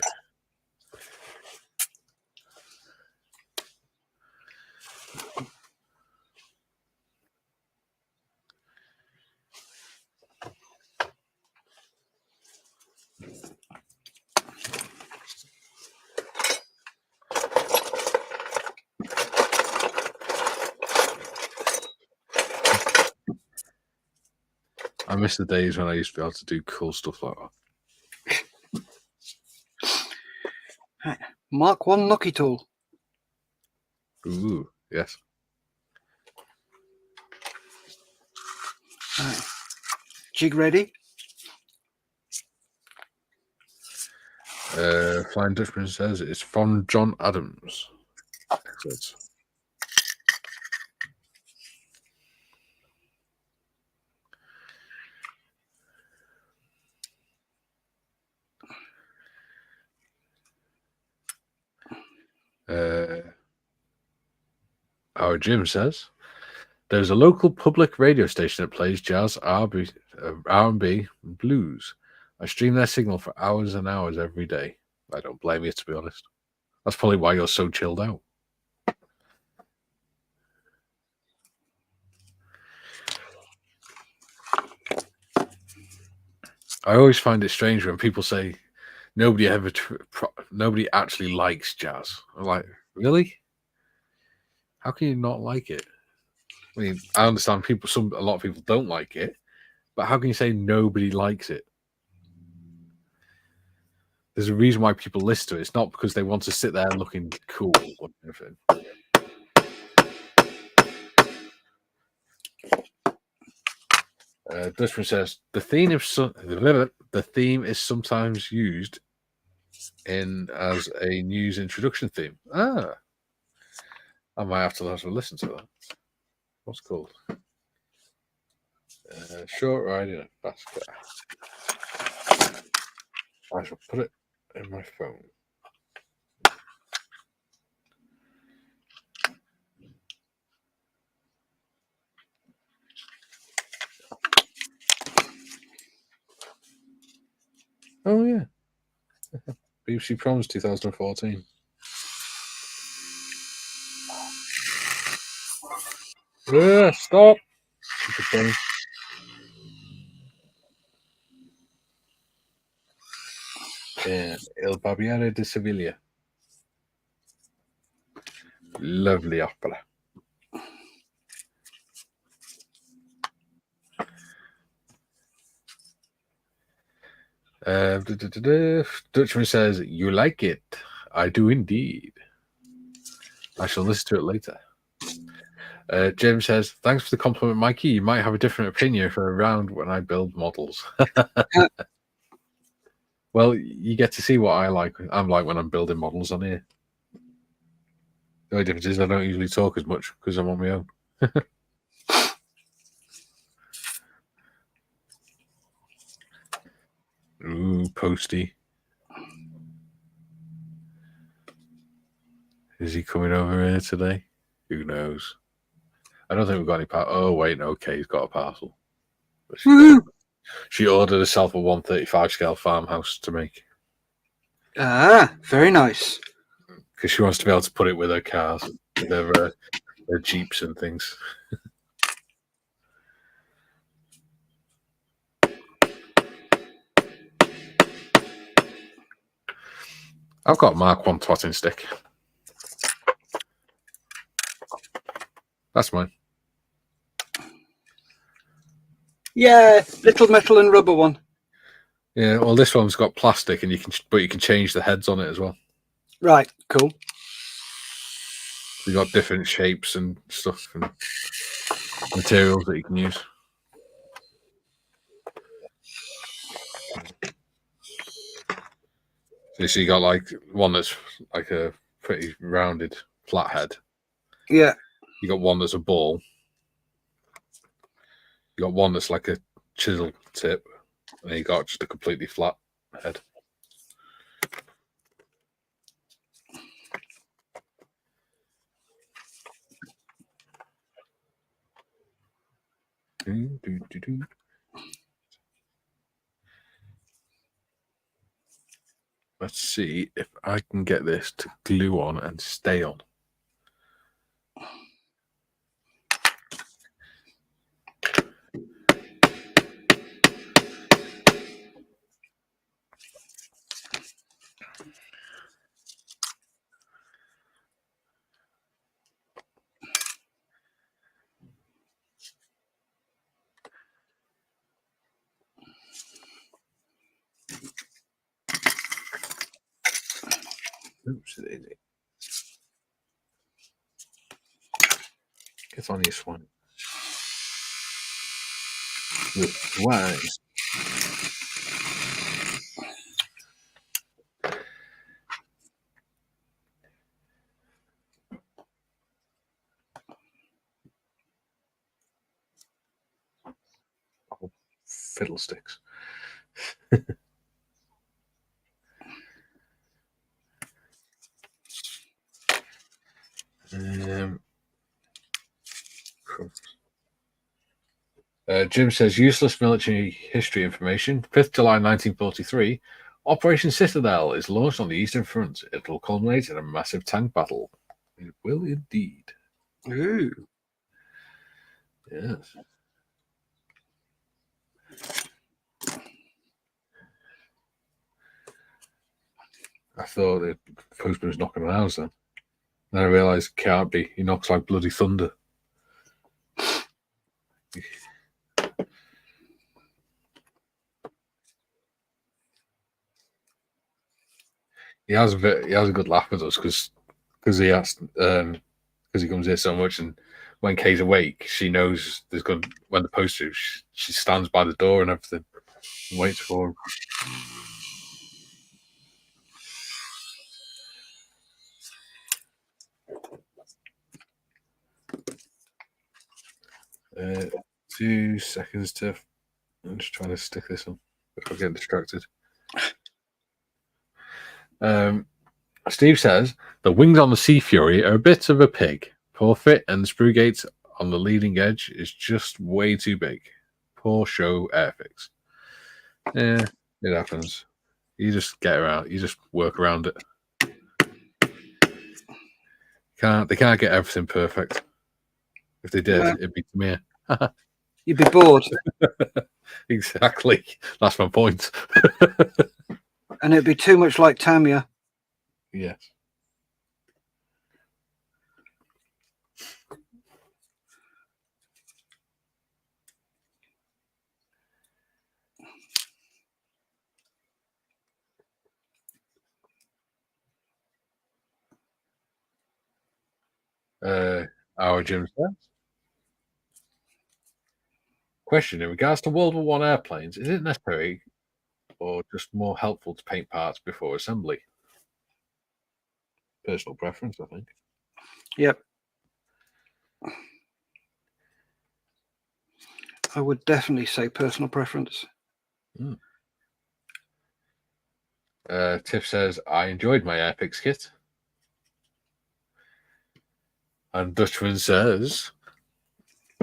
I miss the days when I used to be able to do cool stuff like that. Right. Mark 1 Nucky tool. Ooh, yes. Right. Jig ready. Flying Dutchman says it's from John Adams. Excellent. Our Jim says there's a local public radio station that plays jazz, R&B, and blues. I stream their signal for hours and hours every day. I don't blame you, to be honest. That's probably why you're so chilled out. I always find it strange when people say nobody actually likes jazz. I'm like, really? How can you not like it? I mean, I understand a lot of people don't like it, but how can you say nobody likes it? There's a reason why people listen to it. It's not because they want to sit there looking cool or anything. Dutchman says the theme is sometimes used as a news introduction theme. I might have to listen to that. What's it called? Short Ride in a Fast Car. I shall put it in my phone. Oh yeah, BBC Proms 2014. Stop! El Barbiere de Sevilla. Lovely opera. Dutchman says, you like it. I do indeed. I shall listen to it later. Jim says, thanks for the compliment, Mikey. You might have a different opinion for a round when I build models. Well, you get to see what I'm like when I'm building models on here. The only difference is I don't usually talk as much because I'm on my own. Ooh, Posty. Is he coming over here today? Who knows? I don't think we've got any parcel. Oh, wait, no, Kay's got a parcel. She ordered herself a 135 scale farmhouse to make. Ah, very nice. Because she wants to be able to put it with her cars, their Jeeps and things. I've got Mark 1 twatting stick. That's mine. Yeah, little metal and rubber one. Yeah, well, this one's got plastic, and you can change the heads on it as well. Right, cool. You got different shapes and stuff and materials that you can use. So you got like one that's like a pretty rounded flat head. Yeah. You got one that's a ball. You got one that's like a chisel tip, and you got just a completely flat head. Let's see if I can get this to glue on and stay on. Oops, daisy. Get on your swan. Why? Oh, fiddlesticks. Jim says useless military history information. 5th July 1943. Operation Citadel is launched on the Eastern Front. It will culminate in a massive tank battle. It will indeed. Ooh. Yes. I thought the postman was knocking on the house then. Then I realised it can't be. He knocks like bloody thunder. He has a good laugh with us because he asked because he comes here so much, and when Kay's awake, she knows there's going when the post is. She stands by the door and everything and waits for him. Uh, 2 seconds to. I'm just trying to stick this on. I'm getting distracted. Steve says the wings on the Sea Fury are a bit of a pig. Poor fit, and the sprue gates on the leading edge is just way too big. Poor show airfix. Yeah, it happens. You just get around. You just work around it. They can't get everything perfect. If they did, it'd be me. You'd be bored. Exactly. That's my point. And it'd be too much like Tamiya. Yes. Our Jim says. Question: in regards to World War One airplanes, is it necessary or just more helpful to paint parts before assembly? Personal preference, I think. Yep. I would definitely say personal preference. Tiff says, I enjoyed my Airpix kit. And Dutchman says,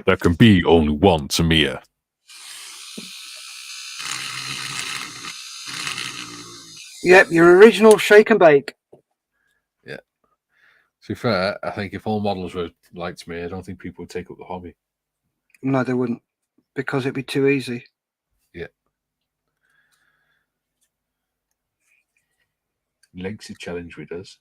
there can be only one Tamiya. Yep, your original shake and bake. Yeah. To be fair, I think if all models were like Tamiya, I don't think people would take up the hobby. No, they wouldn't, because it'd be too easy. Yeah. Likes a challenge with us.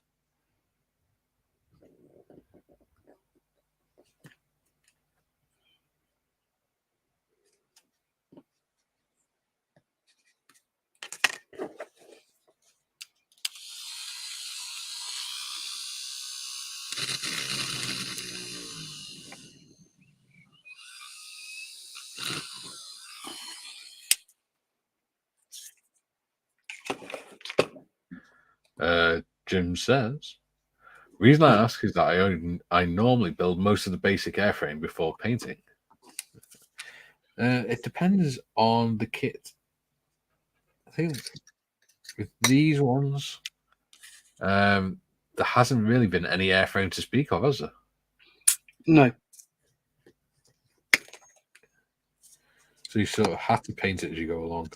Jim says, reason I ask is that I normally build most of the basic airframe before painting. It depends on the kit. I think with these ones, there hasn't really been any airframe to speak of, has there? No. So you sort of have to paint it as you go along.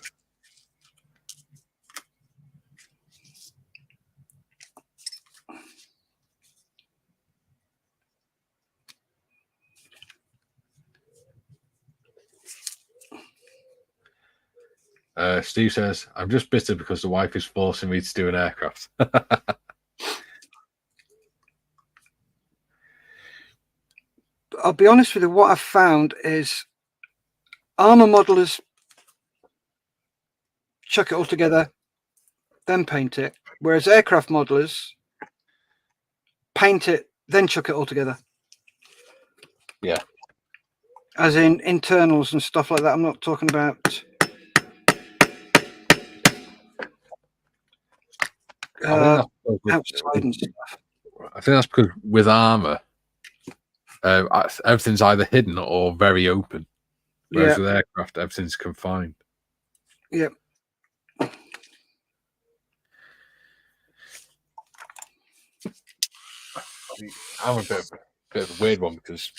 Steve says, I'm just bitter because the wife is forcing me to do an aircraft. I'll be honest with you, what I've found is armor modelers chuck it all together, then paint it, whereas aircraft modelers paint it, then chuck it all together. Yeah. As in internals and stuff like that. I'm not talking about outside and stuff. I think that's because with armor, everything's either hidden or very open. Whereas with aircraft, everything's confined. Yep. I'm a bit of a weird one because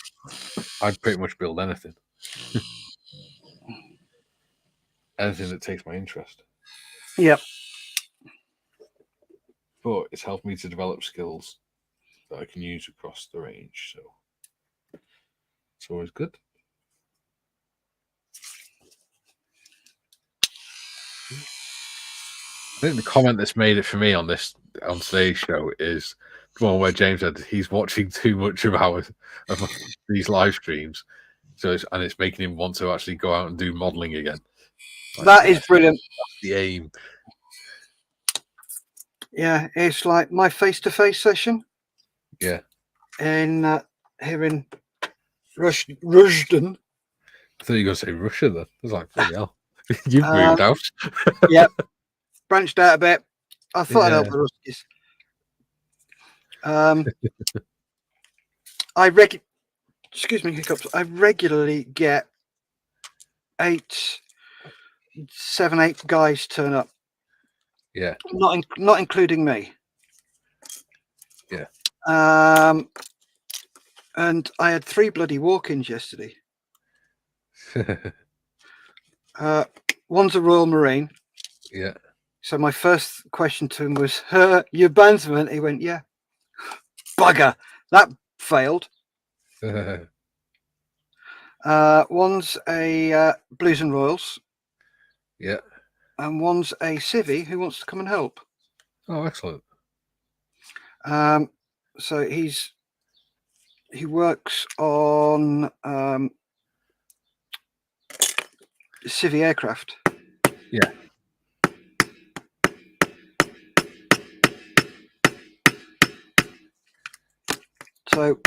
I'd pretty much build anything. Anything that takes my interest. Yep. But it's helped me to develop skills that I can use across the range. So it's always good. I think the comment that's made it for me on today's show is the one where James said he's watching too much of these live streams, so it's making him want to actually go out and do modelling again. That is brilliant. That's the aim. Yeah, it's like my face-to-face session. Yeah. In here in Rushden. I thought you were going to say Russia then. I was like, bloody hell. You've moved out. Yep. Branched out a bit. I thought I'd help the Ruskies. Excuse me, hiccups. I regularly get 7, 8 guys turn up. Yeah. Not including me. Yeah. And I had 3 bloody walk-ins yesterday. One's a Royal Marine. Yeah. So my first question to him was, "You bandsman?" He went, "Yeah." Bugger, that failed. One's a Blues and Royals. Yeah. And one's a civvy who wants to come and help. Oh, excellent. So he works on civvy aircraft. Yeah. So,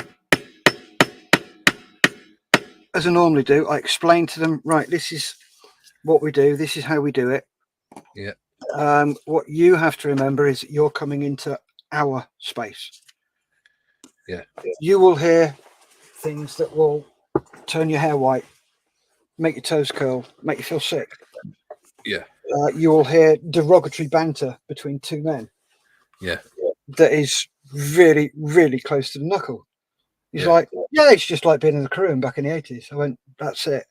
as I normally do, I explain to them, right, this is what we do, this is how we do it. Yeah. What you have to remember is that you're coming into our space. Yeah. You will hear things that will turn your hair white, make your toes curl, make you feel sick. Yeah. You will hear derogatory banter between 2 men. Yeah. That is really, really close to the knuckle. He's like, yeah, it's just like being in the crew back in the 80s. I went, that's it.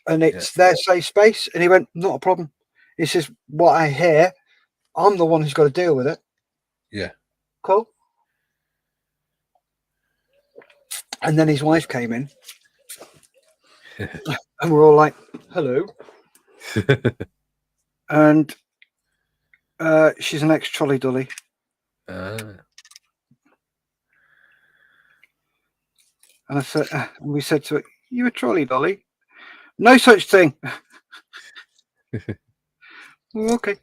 And it's their safe space. And he went, not a problem. He says, what I hear, I'm the one who's got to deal with it. Yeah. Cool. And then his wife came in. And we're all like, hello. And she's an ex-trolley dolly. And I said, we said to her, you a trolley dolly? No such thing. Okay.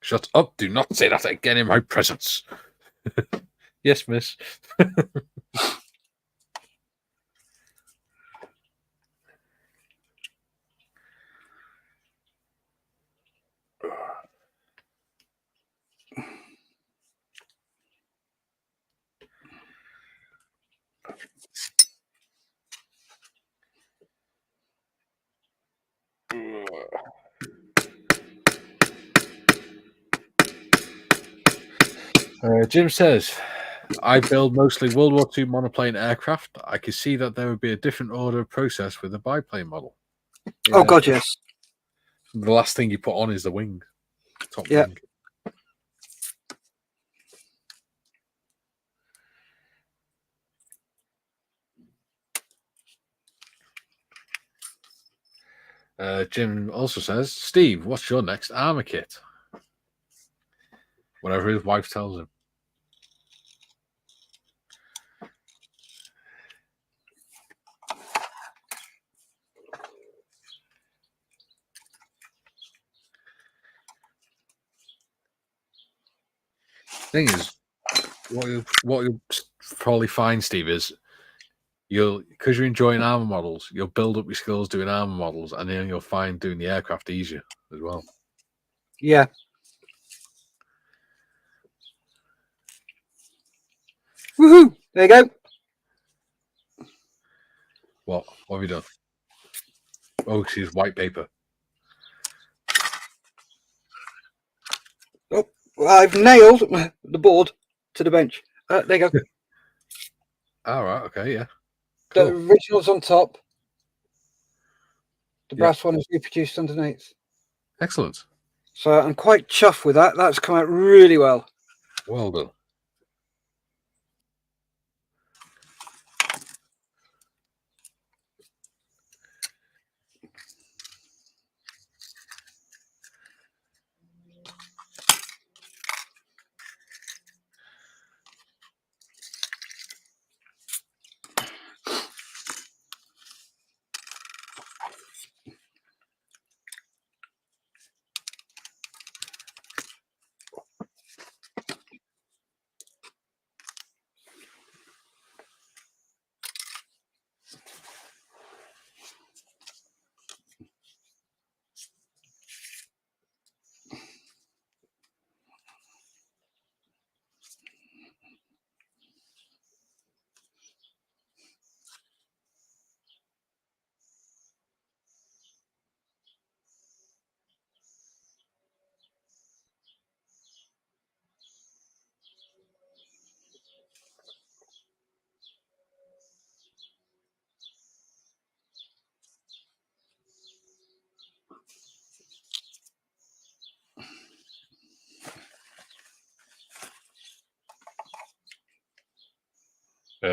Shut up. Do not say that again in my presence. Yes, miss. Jim says, I build mostly World War II monoplane aircraft. I could see that there would be a different order of process with a biplane model. Oh, God, yes. The last thing you put on is the wing. Top Yeah. wing. Jim also says, Steve, what's your next armor kit? Whatever his wife tells him. Thing is, what you'll probably find, Steve, is because you're enjoying armor models, you'll build up your skills doing armor models, and then you'll find doing the aircraft easier as well. Yeah. Woohoo! There you go. What have you done? Oh, she's white paper. Oh, I've nailed the board to the bench. There you go. All right. Okay. Yeah. The Cool. original's on top. The brass one is reproduced underneath. Excellent. So I'm quite chuffed with that. That's come out really well. Well done.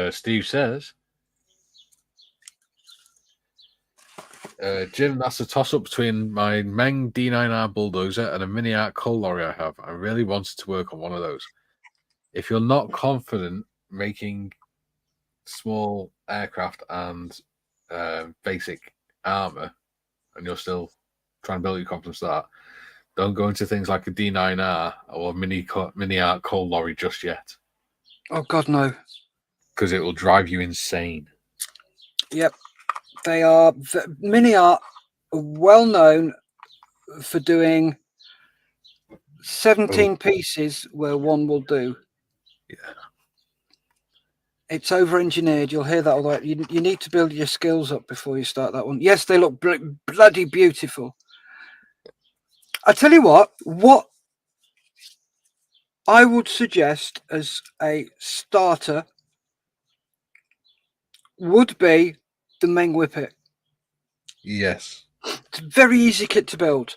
Steve says, Jim, that's a toss-up between my Meng D9R bulldozer and a mini art coal lorry I have. I really wanted to work on one of those. If you're not confident making small aircraft and basic armor, and you're still trying to build your confidence to that, don't go into things like a D9R or a mini art coal lorry just yet. Oh, God, no. Because it will drive you insane. Yep. They are mini art, well known for doing 17 pieces where one will do. Yeah. It's over-engineered. You'll hear that all the way. You need to build your skills up before you start that one. Yes, they look bloody beautiful. I tell you what I would suggest as a starter would be the Meng Whippet. Yes. It's a very easy kit to build.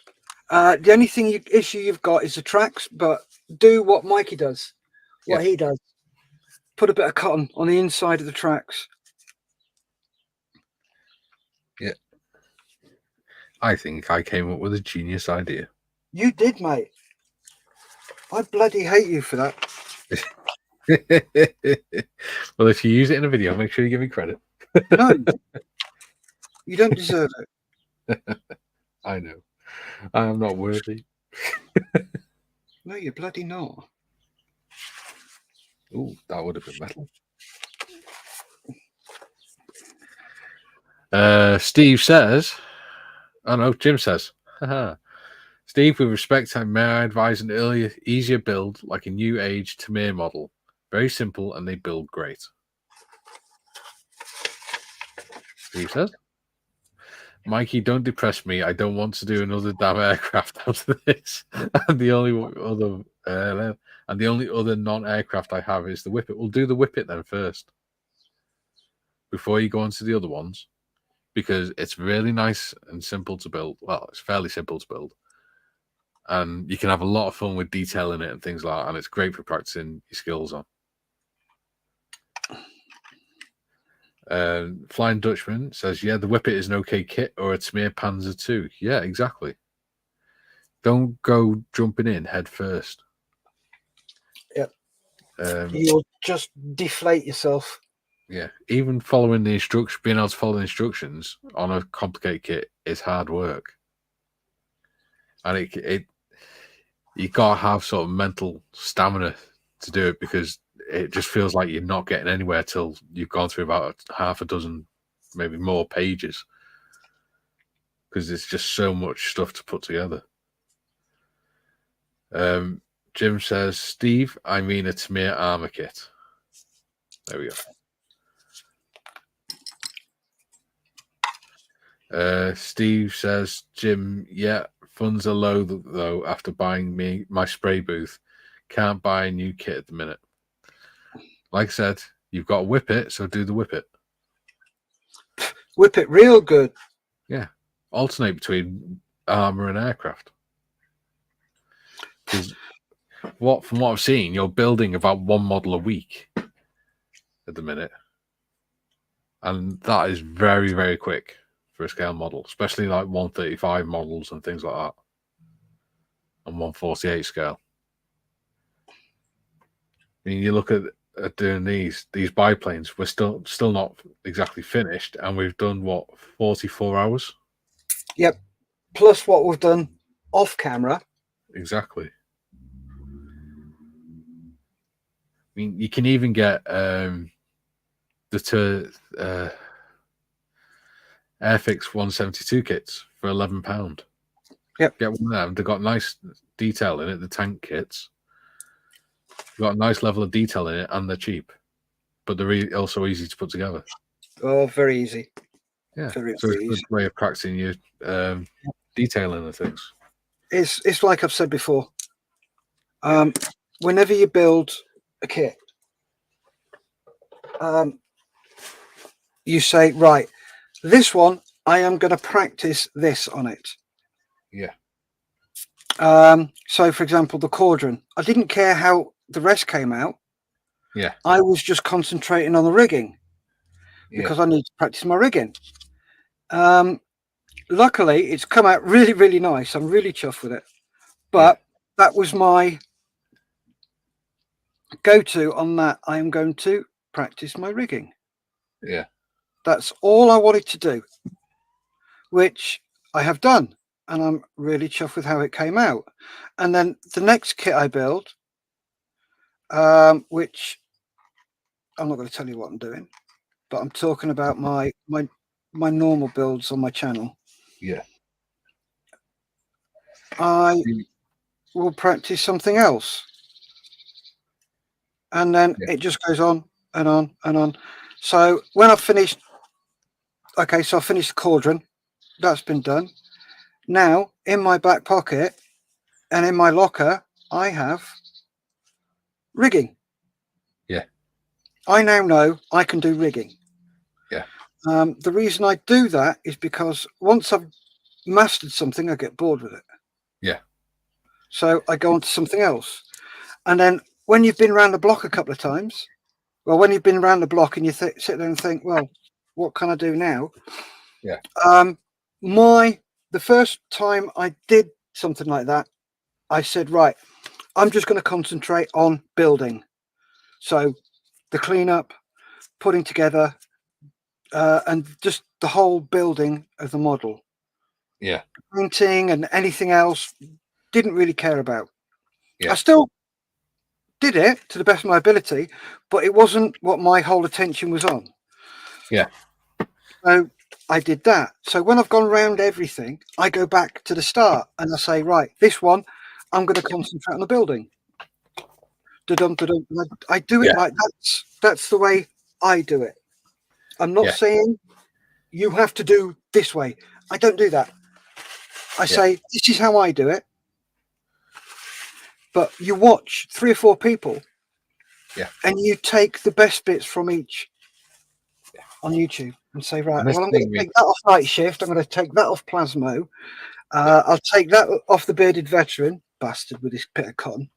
The only issue you've got is the tracks, but do what Mikey does, what he does. Put a bit of cotton on the inside of the tracks. Yeah. I think I came up with a genius idea. You did, mate. I bloody hate you for that. Well, if you use it in a video, make sure you give me credit. No. You don't deserve it. I know. I am not worthy. No, you're bloody not. Oh, that would have been metal. Steve says, oh no, Jim says, haha. Steve, with respect, may I advise an earlier, easier build like a new age Tamir model? Very simple and they build great. Steve says, Mikey, don't depress me. I don't want to do another damn aircraft after this. And the only other And the only other non-aircraft I have is the Whippet. We'll do the Whippet then first, before you go on to the other ones, because it's really nice and simple to build. Well, it's fairly simple to build. And you can have a lot of fun with detailing it and things like that. And it's great for practicing your skills on. Flying Dutchman says, yeah, the Whippet is an okay kit or a Tmir Panzer II. Yeah, exactly. Don't go jumping in head first. Yep. You'll just deflate yourself. Yeah. Even following the instructions, being able to follow the instructions on a complicated kit is hard work. And you got to have sort of mental stamina to do it, because it just feels like you're not getting anywhere till you've gone through about half a dozen, maybe more pages, because it's just so much stuff to put together. Jim says, Steve, I mean a Tmir armor kit. There we go. Steve says, Jim, yeah, funds are low though after buying me my spray booth. Can't buy a new kit at the minute. Like I said, you've got to whip it, so do the Whippet. Whip it real good. Yeah. Alternate between armor and aircraft. Because from what I've seen, you're building about one model a week at the minute. And that is very, very quick for a scale model, especially like 135 models and things like that. And 148 scale. I mean, you look at doing these biplanes, we're still not exactly finished, and we've done what, 44 hours? Yep. Plus what we've done off camera. Exactly. I mean, you can even get Airfix 172 kits for £11. Yep. Get one of them. They've got nice detail in it, the tank kits. They've got a nice level of detail in it, and they're cheap. But they're also easy to put together. Oh, very easy. Yeah. Very, so very it's a easy. good way of practicing your detailing of things. It's like I've said before. Whenever you build a kit, you say, right, this one, I am going to practice this on it. Yeah. So, for example, the Caudron, I didn't care how the rest came out. Yeah. I was just concentrating on the rigging because I need to practice my rigging. Luckily, it's come out really, really nice. I'm really chuffed with it. But that was my go-to on that. I am going to practice my rigging. Yeah. That's all I wanted to do, which I have done. And I'm really chuffed with how it came out. And then the next kit I built, which I'm not going to tell you what I'm doing, but I'm talking about my normal builds on my channel. Yeah. I will practice something else. And then it just goes on and on and on. So when I've finished, okay, so I finished the Caudron. That's been done. Now, in my back pocket and in my locker, I have rigging. Yeah. I now know I can do rigging. Yeah. The reason I do that is because once I've mastered something, I get bored with it. Yeah. So I go on to something else. And then when you've been around the block a couple of times, well, when you've been around the block and you sit there and think, well, what can I do now? Yeah. The first time I did something like that, I said, right, I'm just going to concentrate on building. So the cleanup, putting together, and just the whole building of the model. Yeah. Painting and anything else, didn't really care about. Yeah. I still did it to the best of my ability, but it wasn't what my whole attention was on. Yeah. So I did that. So when I've gone around everything, I go back to the start and I say, right, this one, I'm going to concentrate on the building. Da-dum, da-dum. I do it like that's the way I do it. I'm not saying you have to do this way. I don't do that. I say, this is how I do it. but you watch 3 or 4 people, and you take the best bits from each on YouTube and say, right, well, I'm going to take that off Night Shift. I'm going to take that off Plasmo. I'll take that off the Bearded Veteran, bastard with his bit of cotton,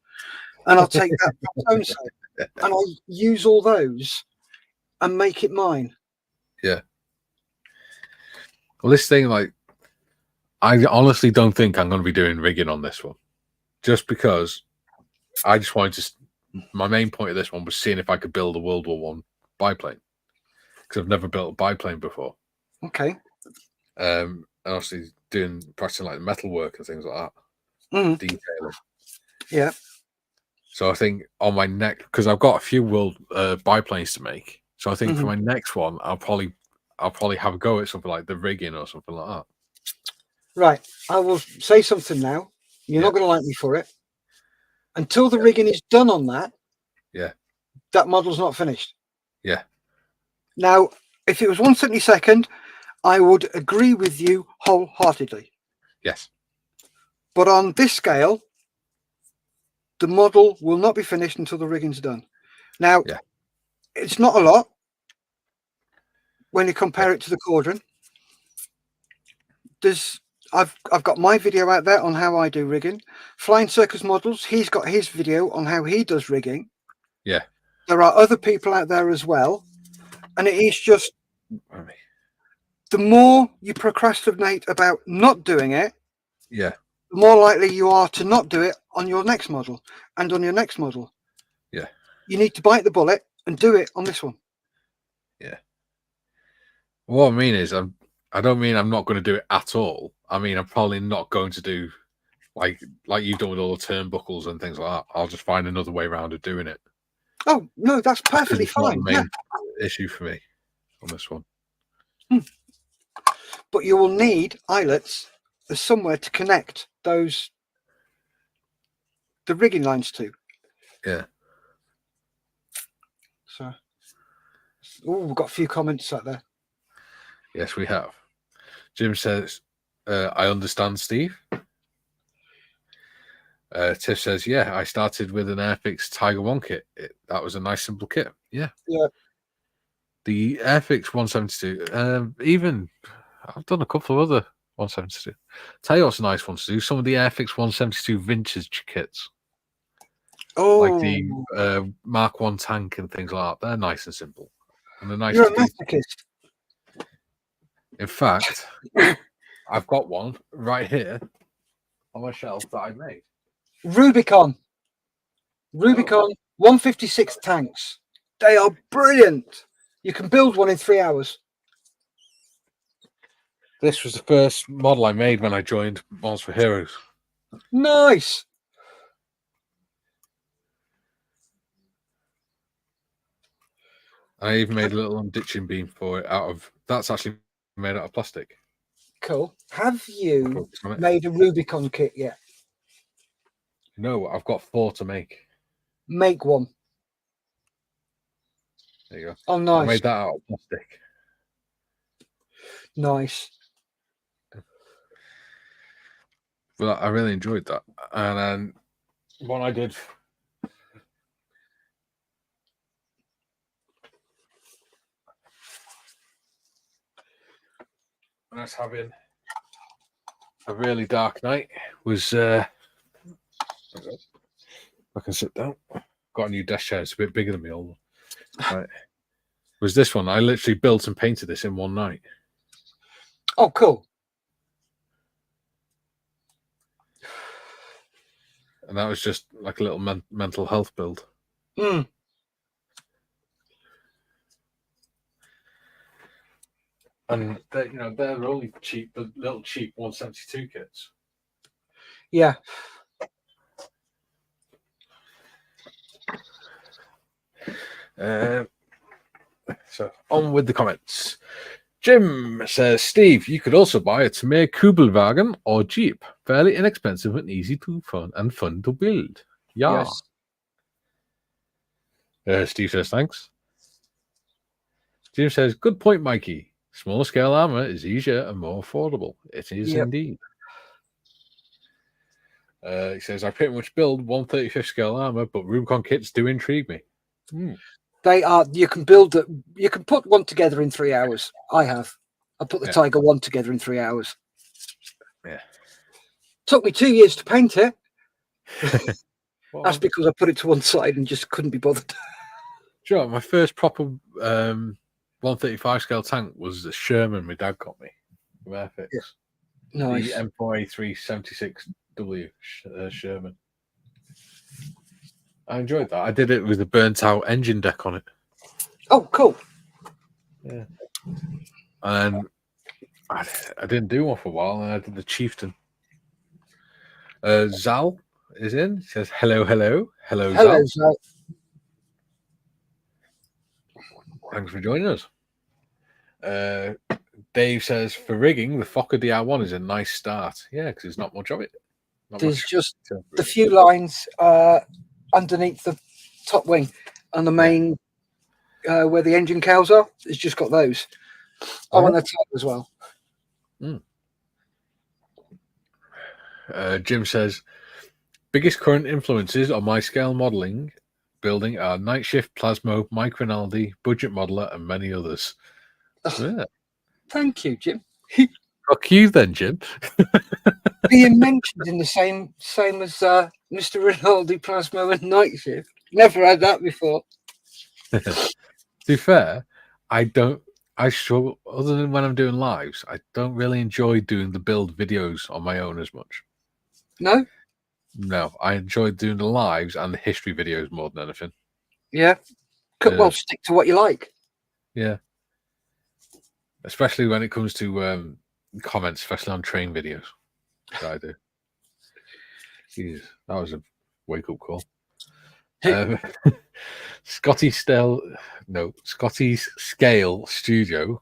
and I'll take that from so and I'll use all those and make it mine. Yeah. Well, this thing, like, I honestly don't think I'm going to be doing rigging on this one, just because I just wanted to. My main point of this one was seeing if I could build a World War One biplane, because I've never built a biplane before. Okay. And obviously practicing like metal work and things like that, detailing. Yeah. So I think on my next, because I've got a few world biplanes to make. So I think for my next one, I'll probably have a go at something like the rigging or something like that. Right. I will say something now. You're not going to like me for it. Until the rigging is done on that, that model's not finished. Yeah. Now, if it was 1/72nd, I would agree with you wholeheartedly. Yes. But on this scale, the model will not be finished until the rigging's done. Now, it's not a lot when you compare it to the Caudron. I've got my video out there on how I do rigging. Flying Circus Models, he's got his video on how he does rigging. Yeah. There are other people out there as well. And it is just, the more you procrastinate about not doing it, the more likely you are to not do it on your next model and on your next model. Yeah. You need to bite the bullet and do it on this one. Yeah. What I mean is, I don't mean I'm not going to do it at all. I mean, I'm probably not going to do like you've done with all the turnbuckles and things like that. I'll just find another way around of doing it. Oh, no, that's perfectly fine. Not the main issue for me on this one. But you will need eyelets as somewhere to connect the rigging lines to. Yeah. So, we've got a few comments out there. Yes, we have. Jim says, I understand, Steve. Tiff says, yeah, I started with an Airfix Tiger 1 kit. That was a nice, simple kit. Yeah. Yeah. The Airfix 172, even I've done a couple of other 172. Tell you what's a nice one to do. Some of the Airfix 172 vintage kits. Oh. Like the Mark 1 tank and things like that. They're nice and simple. And they're nice. You're a masochist. In fact, I've got one right here on my shelf that I made. Rubicon 156 tanks. They are brilliant. You can build one in 3 hours. This was the first model I made when I joined Models for Heroes. Nice. I even made a little ditching beam for it that's actually made out of plastic. Cool. Have you made a Rubicon kit yet? No, I've got 4 to make. Make one. There you go. Oh, nice. I made that out of plastic. Nice. Well, I really enjoyed that. And then what I did... when I was having a really dark night was... I can sit down. Got a new desk chair. It's a bit bigger than me old. Right. Was this one. I literally built and painted this in one night. Oh, cool. And that was just like a little mental health build. Mm. And they're only cheap, the little cheap 172 kits. Yeah. So on with the comments. Jim says, Steve, you could also buy a Tamiya Kugelwagen or Jeep. Fairly inexpensive and easy to fun to build. Yeah. Yes. Steve says, thanks. Jim says, good point, Mikey. Smaller scale armor is easier and more affordable. It is indeed. He says, I pretty much build 135th scale armor, but Rubicon kits do intrigue me. They are. You can build it. You can put one together in 3 hours. I put the Tiger 1 together in 3 hours. Yeah. Took me 2 years to paint it. Well, That's because I put it to one side and just couldn't be bothered. Sure, my first proper 135 scale tank was the Sherman my dad got me from Airfix. Yeah. Nice. The M4A376W Sherman. I enjoyed that. I did it with a burnt out engine deck on it. Oh, cool. Yeah. And I didn't do one for a while, and I did the Chieftain. Zal is in. He says, hello, Hello, Zal. Thanks for joining us. Dave says, for rigging, the Fokker DR1 is a nice start. Yeah, because there's not much of it. There's just the few lines underneath the top wing and the main where the engine cowls are. It's just got those. I want that top as well. Jim says, biggest current influences on my scale modelling building are Night Shift, Plasmo, Mike Rinaldi, Budget Modeler, and many others. Yeah. Thank you, Jim. Fuck you then, Jim. Being mentioned in the same as Mr. Rinaldi, Plasmo, and Night Shift. Never had that before. To be fair, I struggle, other than when I'm doing lives, I don't really enjoy doing the build videos on my own as much. No? No, I enjoy doing the lives and the history videos more than anything. Yeah. Well, stick to what you like. Yeah. Especially when it comes to comments, especially on train videos that I do. Jeez, that was a wake-up call. Scotty's Scale Studio,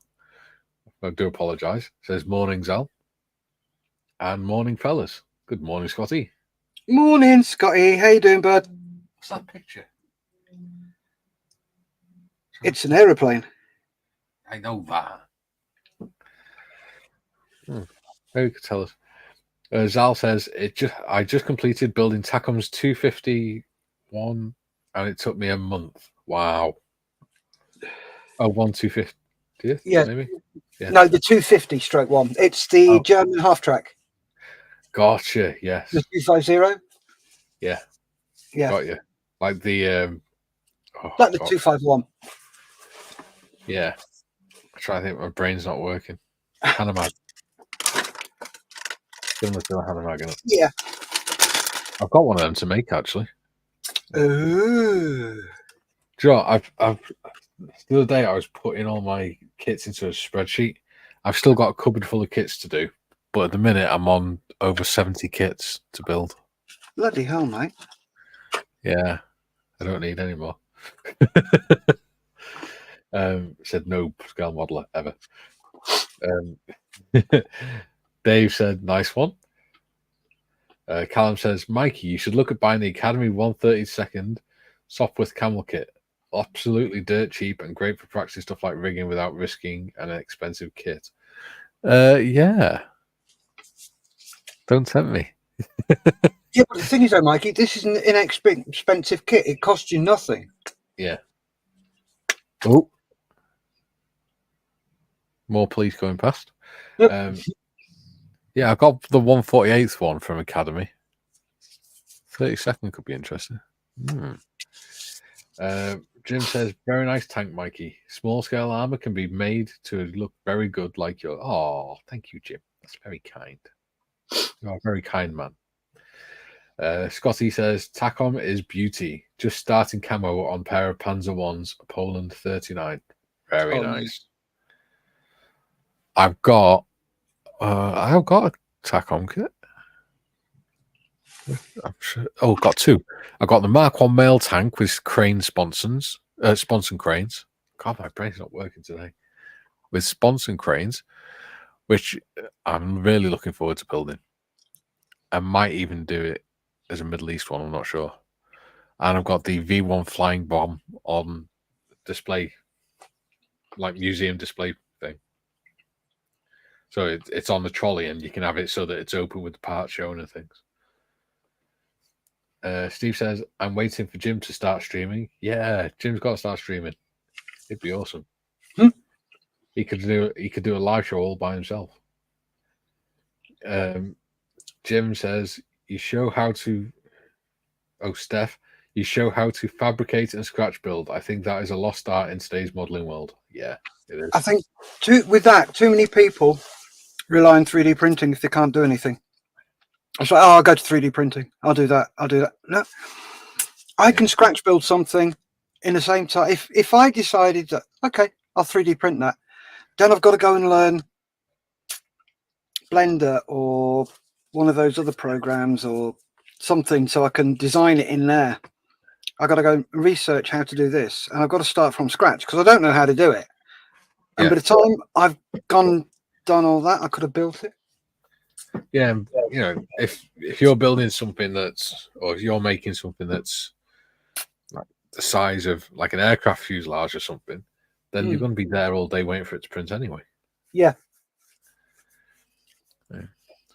I do apologise, says morning, Zal. And morning, fellas. Good morning, Scotty. Morning, Scotty. How you doing, bud? What's that picture? It's an aeroplane. I know that. Maybe you could tell us. Zal says, I just completed building Tacom's 251 and it took me a month. Wow. Oh, 250. Yeah. Maybe? Yeah. No, the 250/1. It's the German half track. Gotcha. Yes. The 250. Yeah. Yeah. Got you. Like the like the 251. Yeah. I try to think my brain's not working. Hanamag. Similar to the Hanamag, isn't it? Yeah. I've got one of them to make actually. Ooh. Do you know what? I've the other day I was putting all my kits into a spreadsheet. I've still got a cupboard full of kits to do, but at the minute I'm on over 70 kits to build. Bloody hell, mate. Yeah, I don't need any more. Said no scale modeler ever. Dave said, nice one. Callum says, Mikey, you should look at buying the Academy 132nd Sopwith camel kit. Absolutely dirt cheap and great for practicing stuff like rigging without risking an expensive kit. Yeah. Don't tempt me. Yeah, but the thing is, though, Mikey, this is an inexpensive kit. It costs you nothing. Yeah. Oh. More police going past. Yep. Yeah, I got the 148th one from Academy. 32nd could be interesting. Jim says, very nice tank, Mikey. Small scale armor can be made to look very good like your... Oh, thank you, Jim. That's very kind. You're a very kind man. Scotty says, Tacom is beauty. Just starting camo on pair of Panzer 1s, Poland 39. Very nice. I've got a Tacom kit. I'm sure. Oh, got two. I got the Mark 1 mail tank with crane sponson cranes. God, my brain's not working today. With sponson cranes, which I'm really looking forward to building. I might even do it as a Middle East one. I'm not sure. And I've got the V1 flying bomb on display, like museum display thing. So it's on the trolley, and you can have it so that it's open with the parts shown and things. Steve says, I'm waiting for Jim to start streaming. Yeah, Jim's got to start streaming. It'd be awesome. He could do a live show all by himself. Jim says, you show how to. Oh, Steph, you show how to fabricate and scratch build. I think that is a lost art in today's modeling world. Yeah, it is. I think too many people rely on 3D printing if they can't do anything. It's like, oh, I'll go to 3D printing. I'll do that. No, I can scratch build something in the same time. If I decided that, okay, I'll 3D print that, then I've got to go and learn Blender or one of those other programs or something so I can design it in there. I got to go research how to do this, and I've got to start from scratch because I don't know how to do it. And by the time I've done all that, I could have built it. Yeah, you know, if you're building something or if you're making something that's like the size of like an aircraft fuselage or something, then you're going to be there all day waiting for it to print anyway. Yeah.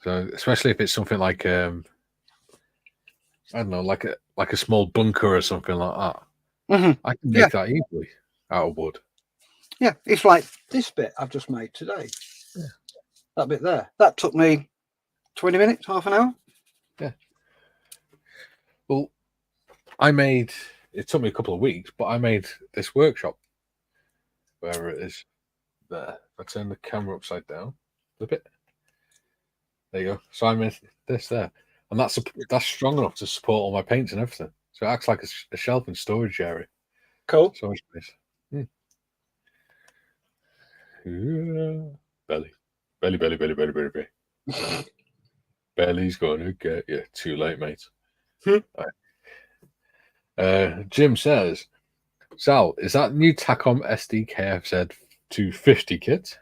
So especially if it's something like I don't know, like a small bunker or something like that, I can make that easily out of wood. Yeah, it's like this bit I've just made today. Yeah. That bit there. That took me 20 minutes, half an hour. Yeah. Well, it took me a couple of weeks, but I made this workshop. Where it is there. If I turn the camera upside down, flip it. There you go. So I made this there. And that's strong enough to support all my paints and everything. So it acts like a shelf and storage area. Cool. So much space. Belly. Belly. Belly's going to get you. Too late, mate. Right. Jim says, Sal, is that new Tacom SDKFZ 250 kit?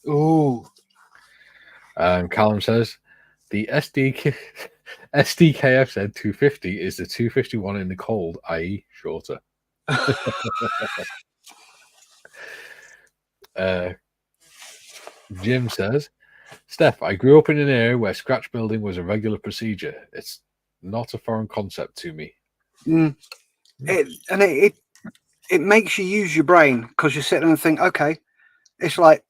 Ooh. Callum says, the SDKFZ 250 is the 251 in the cold, i.e. shorter. Jim says, Steph, I grew up in an area where scratch building was a regular procedure. It's not a foreign concept to me. It makes you use your brain because you sit there and think, okay, it's like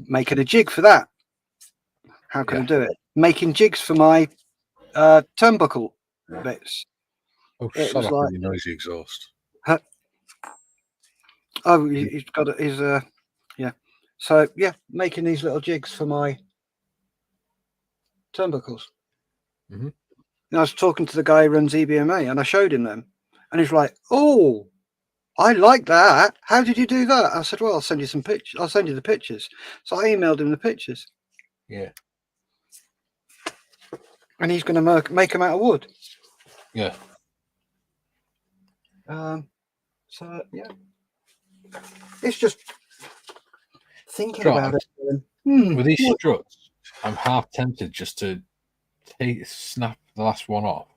making a jig for that. How can I do it? Making jigs for my turnbuckle bits. Oh, shut up with your noisy exhaust. Oh, he's got his yeah. So yeah, making these little jigs for my turnbuckles. And I was talking to the guy who runs EBMA, and I showed him them, and he's like, "Oh, I like that. How did you do that?" I said, "Well, I'll send you some pictures. I'll send you the pictures." So I emailed him the pictures. Yeah. And he's going to make them out of wood. Yeah. So yeah, it's just thinking about it. With these struts, I'm half tempted just to snap the last one off,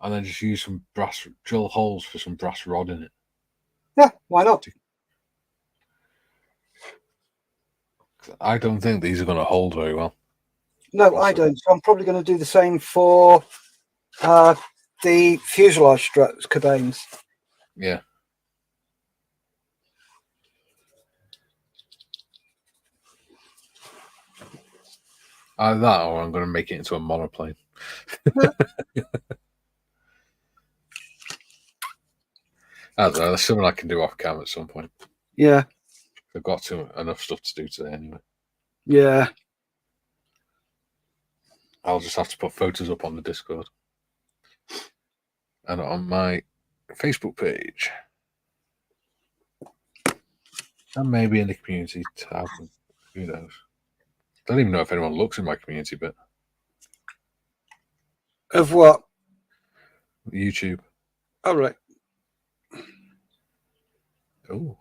and then just use some drill holes for some brass rod in it. Yeah, why not? I don't think these are going to hold very well. No, I don't. So I'm probably going to do the same for the fuselage struts, cabanes. Yeah. Either that, or I'm going to make it into a monoplane. I don't know. That's something I can do off cam at some point. Yeah. I've got enough stuff to do today anyway. Yeah. I'll just have to put photos up on the Discord and on my Facebook page, and maybe in the community tab. Who knows? I don't even know if anyone looks in my community bit. Of what? YouTube. All right. Oh.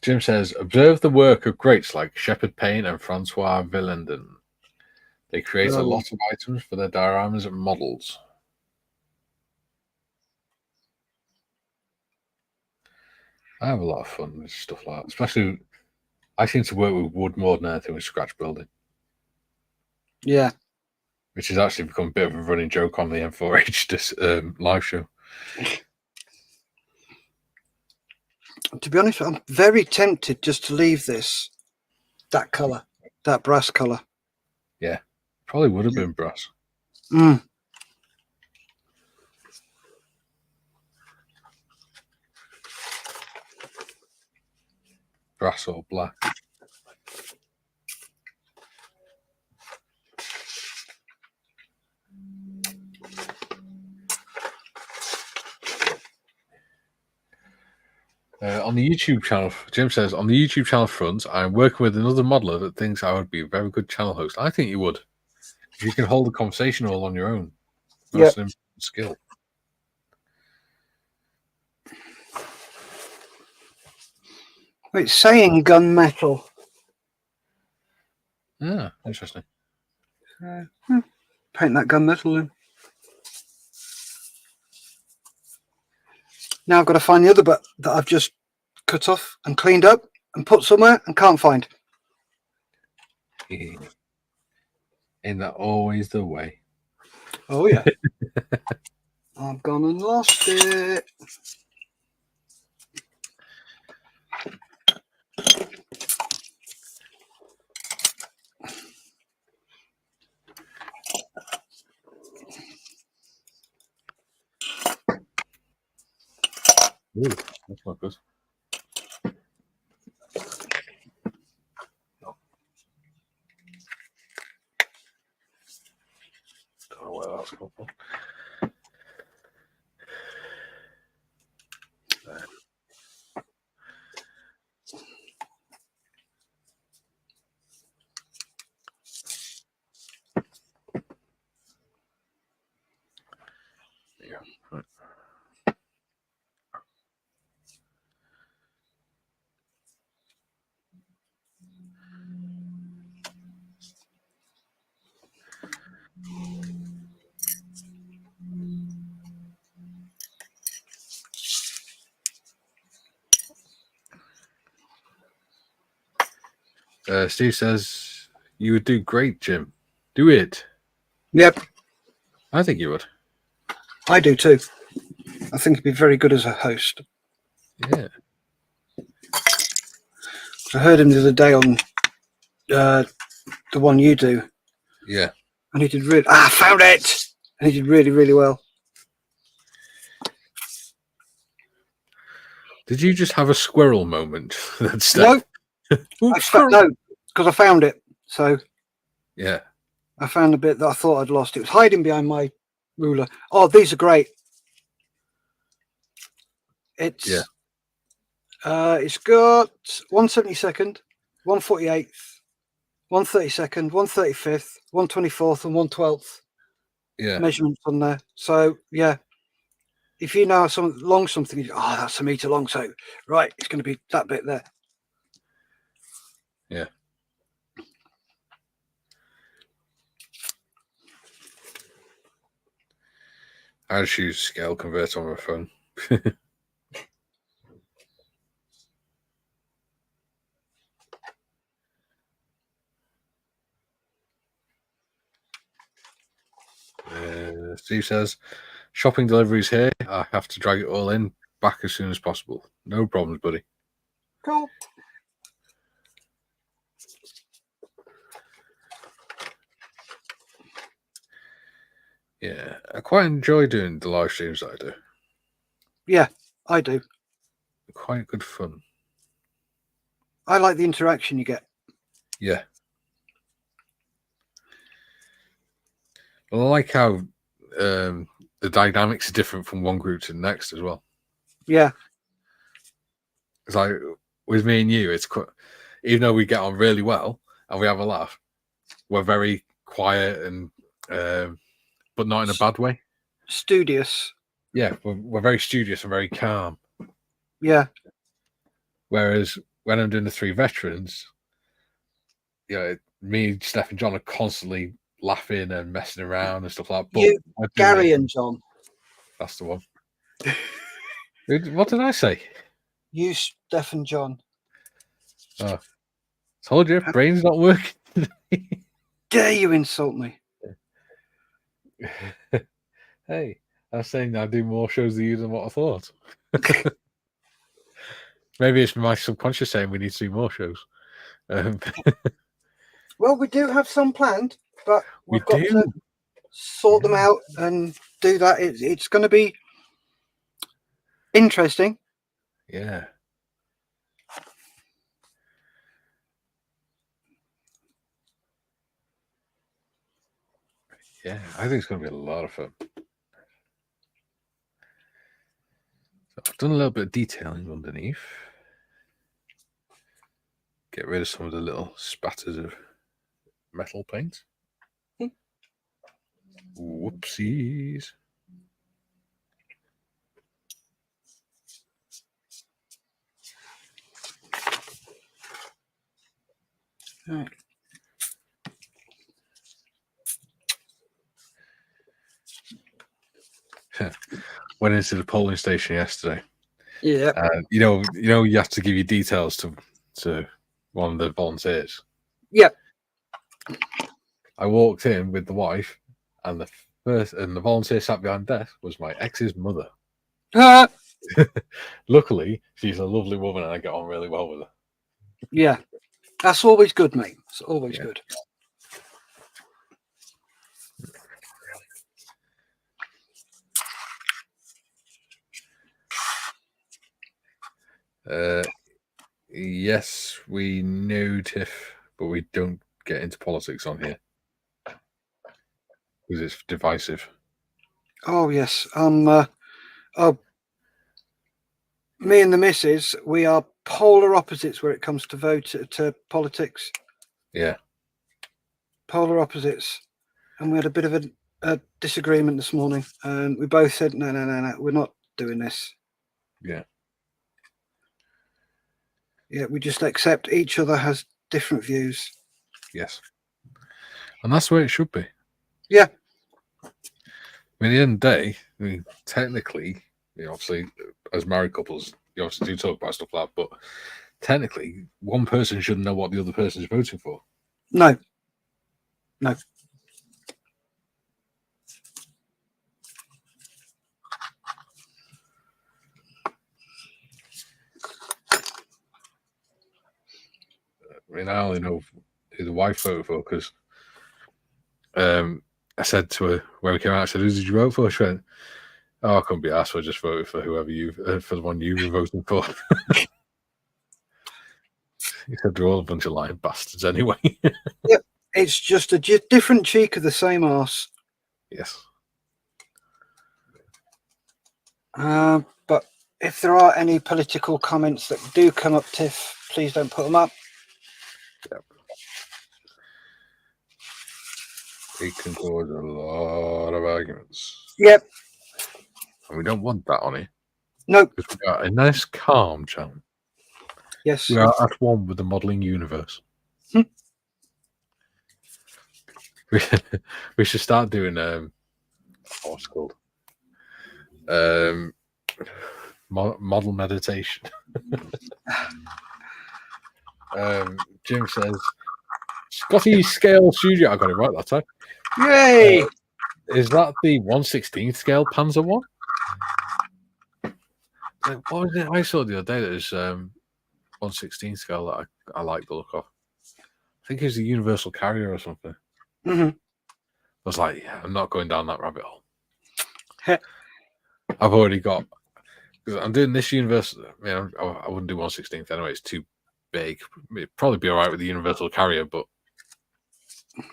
Jim says, observe the work of greats like Shepard Payne and Francois Villenden. They create a lot of items for their dioramas and models. I have a lot of fun with stuff like that, especially I seem to work with wood more than anything with scratch building, Yeah. which has actually become a bit of a running joke on the M4H live show. To be honest, I'm very tempted just to leave that colour, that brass colour. Yeah, probably would have been brass. Mm. Brass or black. On the YouTube channel, Jim says, on the YouTube channel front, I'm working with another modeler that thinks I would be a very good channel host. I think you would. If you can hold a conversation all on your own. That's an important skill. It's saying gunmetal. Yeah, interesting. Paint that gunmetal in. Now I've got to find the other bit that I've just cut off and cleaned up and put somewhere and can't find. Yeah. Ain't that always the way? Oh, yeah. I've gone and lost it. Ooh, that's not good. Don't know where that's come from. Yeah, right. Steve says, you would do great, Jim. Do it. Yep, I think you would. I do too. I think he'd be very good as a host. Yeah. I heard him the other day on the one you do. Yeah. And he did really... I found it! And he did really, really well. Did you just have a squirrel moment? No. Ooh, No, because I found it. So yeah. I found the bit that I thought I'd lost. It was hiding behind my ruler. Oh, these are great. It's it's got 1/72nd, 1/48th, 1/32nd, 1/35th, 1/24th, and 1/12th measurements on there. So yeah, if you know some long something, that's a meter long. So right, it's going to be that bit there. Yeah. I just use scale converter on my phone. Steve says, shopping deliveries here. I have to drag it all in back as soon as possible. No problems, buddy. Cool. Yeah, I quite enjoy doing the live streams that I do. Yeah, I do. Quite good fun. I like the interaction you get. Yeah. Well, I like how the dynamics are different from one group to the next as well. Yeah. It's like with me and you, it's quite, even though we get on really well and we have a laugh, we're very quiet and but not in a bad way. Studious. Yeah, we're very studious and very calm. Yeah. Whereas when I'm doing the three veterans, me, Steph, and John are constantly laughing and messing around and stuff like that. But Gary and John. That's the one. What did I say? You, Steph, and John. Oh, Told you, brain's not working. Dare you insult me? Hey, I was saying I do more shows than you than what I thought. Maybe it's my subconscious saying we need to do more shows. Well, we do have some planned, but We we've got do. to sort them out and do that. It's going to be interesting. Yeah. Yeah, I think it's going to be a lot of fun. So I've done a little bit of detailing underneath. Get rid of some of the little spatters of metal paint. Whoopsies. Right. Went into the polling station yesterday. Yeah. You know, you have to give your details to one of the volunteers. Yeah. I walked in with the wife, and the volunteer sat behind the desk was my ex's mother. Luckily, she's a lovely woman, and I get on really well with her. Yeah. That's always good, mate. It's always good. Yes, we know Tiff, but we don't get into politics on here because it's divisive. Oh yes. Me and the missus, we are polar opposites where it comes to to politics. Yeah. Polar opposites. And we had a bit of a disagreement this morning, and we both said, no, we're not doing this. Yeah. Yeah, we just accept each other has different views. Yes. And that's the way it should be. Yeah. I mean, at the end of the day, I mean, technically, obviously, as married couples, you obviously do talk about stuff like that, but technically, one person shouldn't know what the other person is voting for. No. I mean, I only know who the wife voted for because I said to her when we came out, I said, "Who did you vote for?" She went, "Oh, I couldn't be asked, so I just voted for whoever for the one you were voting for." He said, "They're all a bunch of lying bastards anyway." Yep. It's just a different cheek of the same arse. Yes. But if there are any political comments that do come up, Tiff, please don't put them up. Yep. It can cause a lot of arguments. Yep. And we don't want that on it. No. Because we are a nice, calm channel. Yes. We are at one with the modelling universe. We should start doing what's it called? Model meditation. Jim says Scotty Scale Studio. I got it right that time. Yay! Is that the 1/16th scale Panzer one? What was it I saw the other day that was 1/16th scale that I like the look of? I think it's the Universal Carrier or something. Mm-hmm. I was like, yeah, I'm not going down that rabbit hole. I've already got, because I'm doing this Universal. I mean, I wouldn't do 1/16th anyway. It's too big. It'd probably be all right with the Universal Carrier, but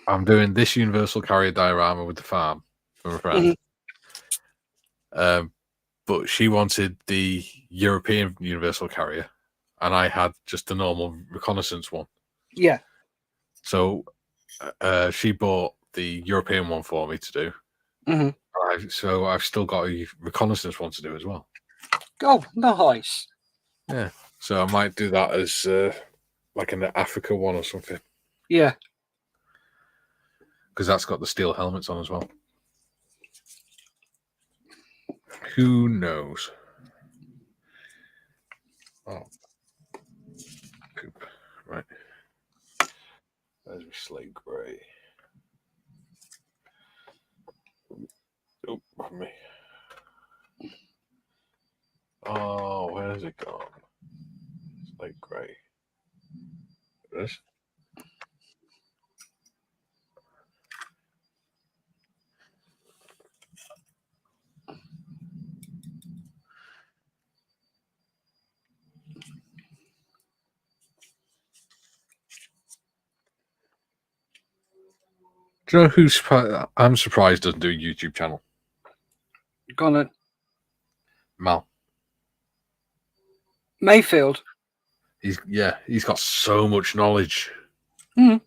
I'm doing this Universal Carrier diorama with the farm from a friend. Mm-hmm. But she wanted the European Universal Carrier, and I had just the normal reconnaissance one. Yeah. So she bought the European one for me to do. Mm-hmm. So I've still got a reconnaissance one to do as well. Oh, nice. Yeah. So I might do that as like an Africa one or something. Yeah. Because that's got the steel helmets on as well. Who knows? Oh. Poop. Right. gone. It's like grey. This. Do you know who's? I'm surprised doesn't do a YouTube channel. Go on then. Mal. Mayfield. He's got so much knowledge. Hmm.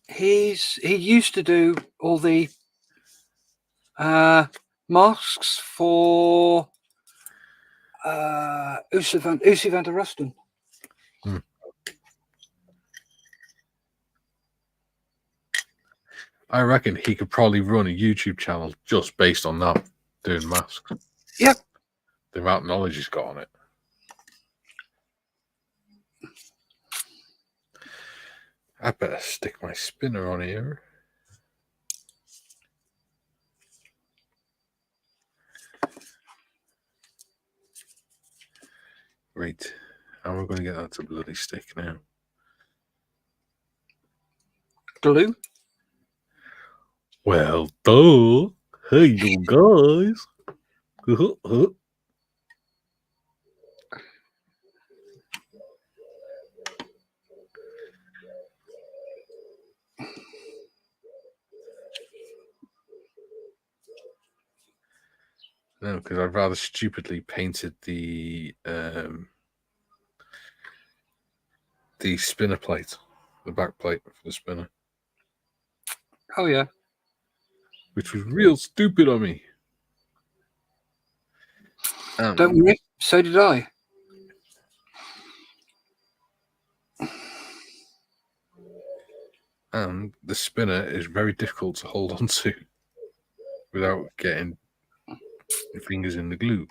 He used to do all the masks for Usi van der Rusten. I reckon he could probably run a YouTube channel just based on that, doing masks. Yep. The amount of knowledge he's got on it. I better stick my spinner on here. Right. How am I going to get that to bloody stick now? Glue. Well, duh. Hey, you guys. No, because I've rather stupidly painted the spinner plate, the back plate for the spinner. Oh yeah. Which was real stupid on me. Don't worry. So did I. And the spinner is very difficult to hold on to without getting your fingers in the glue.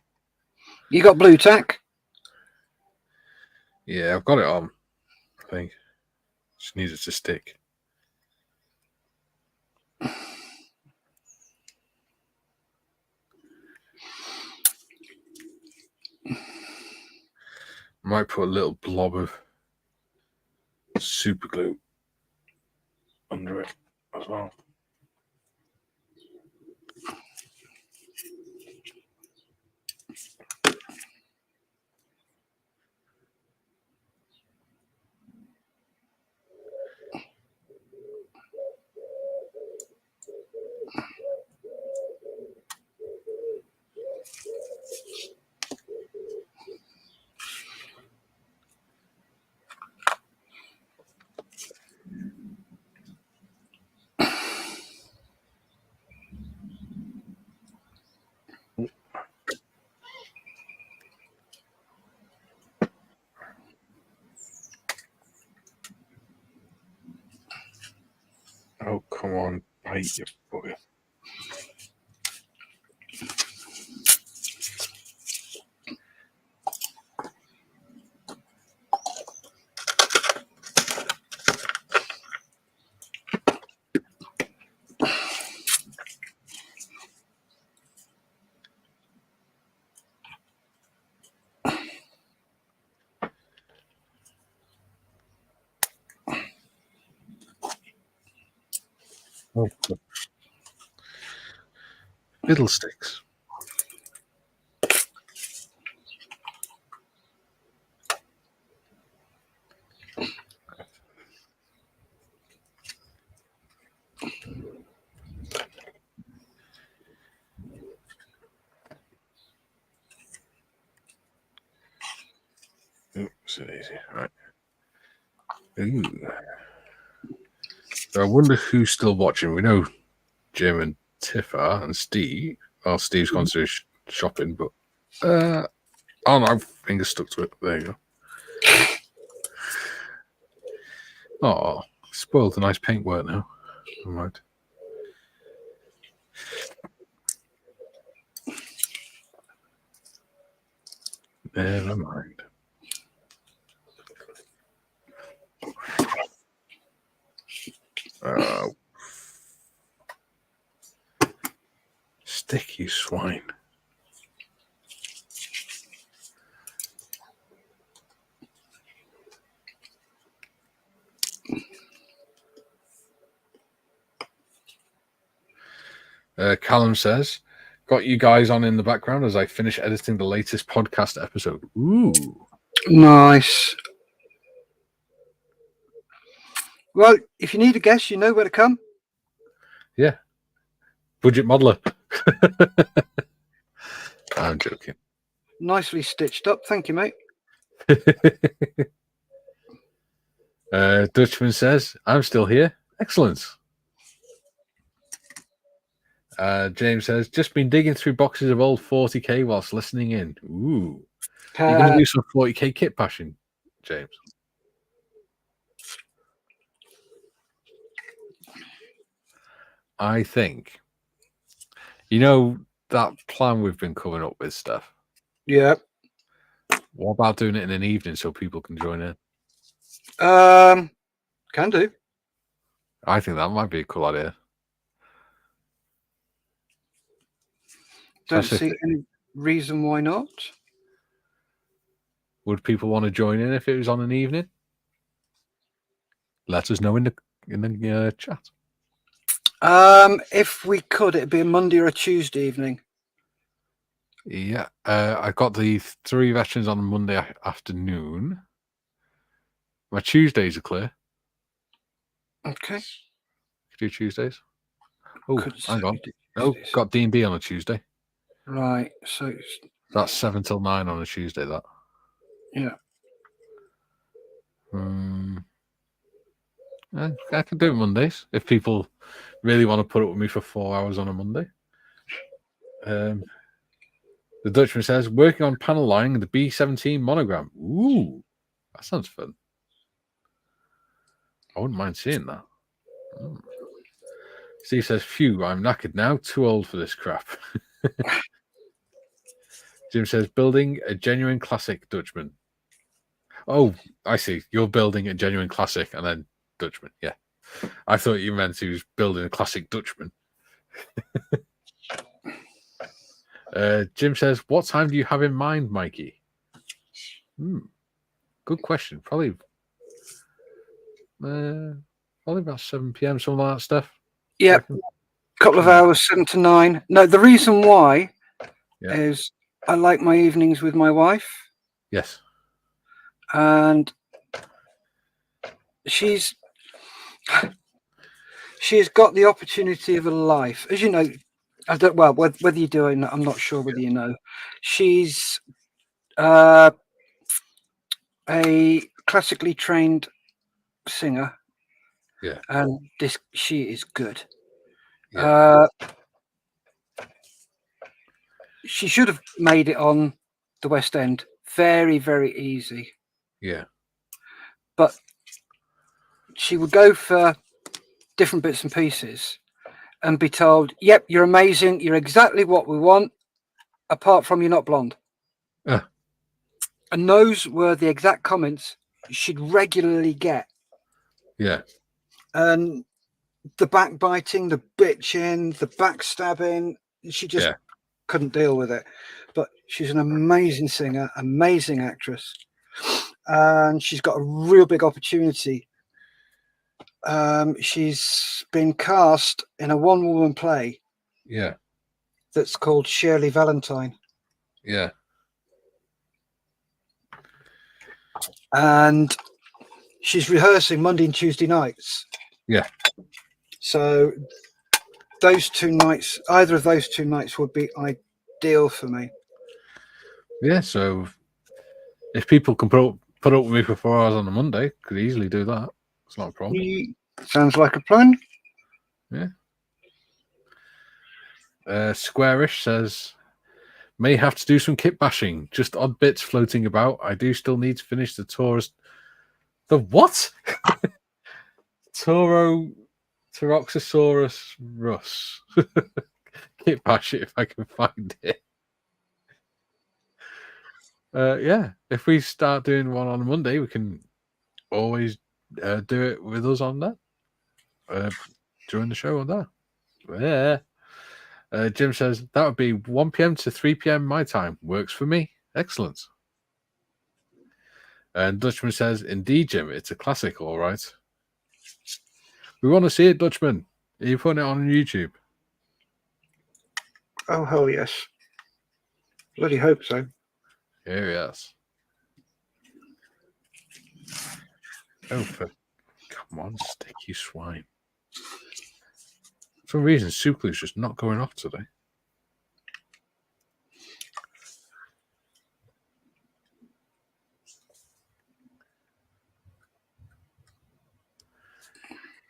You got blue tack? Yeah, I've got it on. I think. Just needs it to stick. Might put a little blob of super glue under it as well. Oh, come on, bite your bugger. Oh, fiddlesticks. Oops, easy. Right. Ooh. So I wonder who's still watching. We know Jim and Tiff are, and Steve. Well, Steve's gone to shopping, but oh no, finger stuck to it. There you go. Oh, spoiled the nice paintwork now. All right. Never mind. Stick, you swine. mine. Callum says, got you guys on in the background as I finish editing the latest podcast episode. Ooh. Nice. Well, if you need a guest, you know where to come. Yeah. Budget modeler. I'm joking. Nicely stitched up. Thank you, mate. Dutchman says, I'm still here. Excellent. James says, just been digging through boxes of old 40k whilst listening in. Ooh. You're going to do some 40k kit bashing, James? I think. You know that plan we've been coming up with stuff? Yeah. What about doing it in an evening so people can join in? Can do. I think that might be a cool idea. Don't see any reason why not. Would people want to join in if it was on an evening? Let us know in the chat. If we could, it'd be a Monday or a Tuesday evening. Yeah, I got the 3 veterans on Monday afternoon. My Tuesdays are clear. Okay. Could do Tuesdays. Oh, hang on. Oh, got D&D on a Tuesday. Right. So that's 7 till 9 on a Tuesday. That. Yeah. I can do it Mondays if people really want to put up with me for 4 hours on a Monday. The Dutchman says, working on panel lining the B-17 monogram. Ooh, that sounds fun. I wouldn't mind seeing that. Steve says, phew, I'm knackered now. Too old for this crap. Jim says, building a genuine classic, Dutchman. Oh, I see. You're building a genuine classic and then Dutchman. Yeah. I thought you meant he was building a classic Dutchman. Jim says, what time do you have in mind, Mikey? Good question. Probably about 7 p.m., some of that stuff. Yeah. Couple of hours, 7 to 9. No, the reason why is I like my evenings with my wife. Yes. And she's got the opportunity of a life. As you know, I don't, well, whether you do or not, I'm not sure whether you know. She's a classically trained singer. Yeah. And she is good. Yeah. She should have made it on the West End. Very, very easy. Yeah. But she would go for different bits and pieces and be told, yep, you're amazing. You're exactly what we want, apart from you're not blonde. And those were the exact comments she'd regularly get. Yeah. And the backbiting, the bitching, the backstabbing, she just couldn't deal with it. But she's an amazing singer, amazing actress. And she's got a real big opportunity. She's been cast in a one-woman play. Yeah. That's called Shirley Valentine. Yeah. And she's rehearsing Monday and Tuesday nights. Yeah. So those 2 nights, either of those 2 nights would be ideal for me. Yeah, so if people can put up with me for 4 hours on a Monday, could easily do that. It's not a problem. Sounds like a plan. Yeah. Squarish says, may have to do some kit bashing. Just odd bits floating about. I do still need to finish the Taurus. The what? Toroxosaurus Rus. Kit bash it if I can find it. Yeah, if we start doing one on a Monday, we can always do it with us on that during the show on that. Yeah. Jim says that would be 1 p.m. to 3 p.m. my time. Works for me. Excellent. And Dutchman says, indeed, Jim, it's a classic, all right. We want to see it, Dutchman. Are you putting it on YouTube? Oh, hell yes. Bloody hope so. Here he is. Oh, come on, sticky swine. For some reason, Suklu's just not going off today.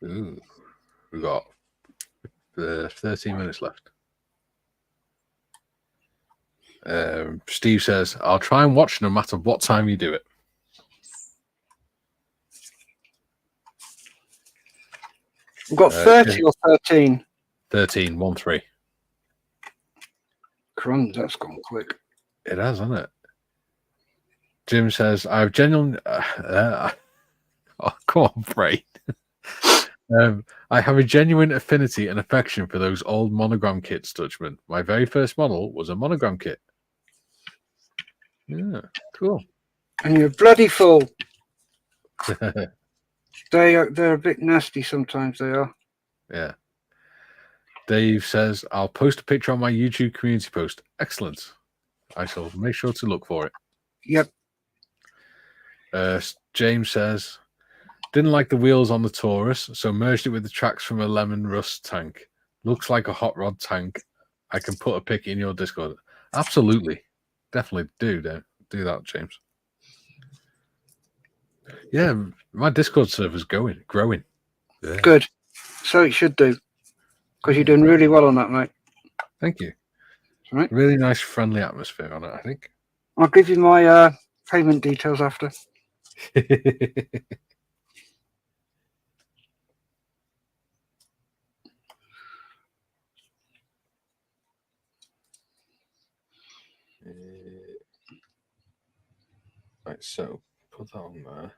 Ooh, we got 13 minutes left. Steve says, I'll try and watch no matter what time you do it. We've got 30 or 13? 13, 1-3. Crumbs, that's gone quick. It has, hasn't it? Jim says, I've genuinely... oh, come on, Bray. I have a genuine affinity and affection for those old monogram kits, Dutchman. My very first model was a monogram kit. Yeah, cool. And you're a bloody fool. They're a bit nasty sometimes, they are. Yeah. Dave says, I'll post a picture on my YouTube community post. Excellent. I shall make sure to look for it. Yep. James says, didn't like the wheels on the Taurus, so merged it with the tracks from a Lemon Rust tank. Looks like a hot rod tank. I can put a pic in your Discord. Absolutely. Definitely do that, James. Yeah, my Discord server's growing. Yeah. Good. So it should do. Because you're doing really well on that, mate. Thank you. Right. Really nice, friendly atmosphere on it, I think. I'll give you my payment details after. Right, so put that on there.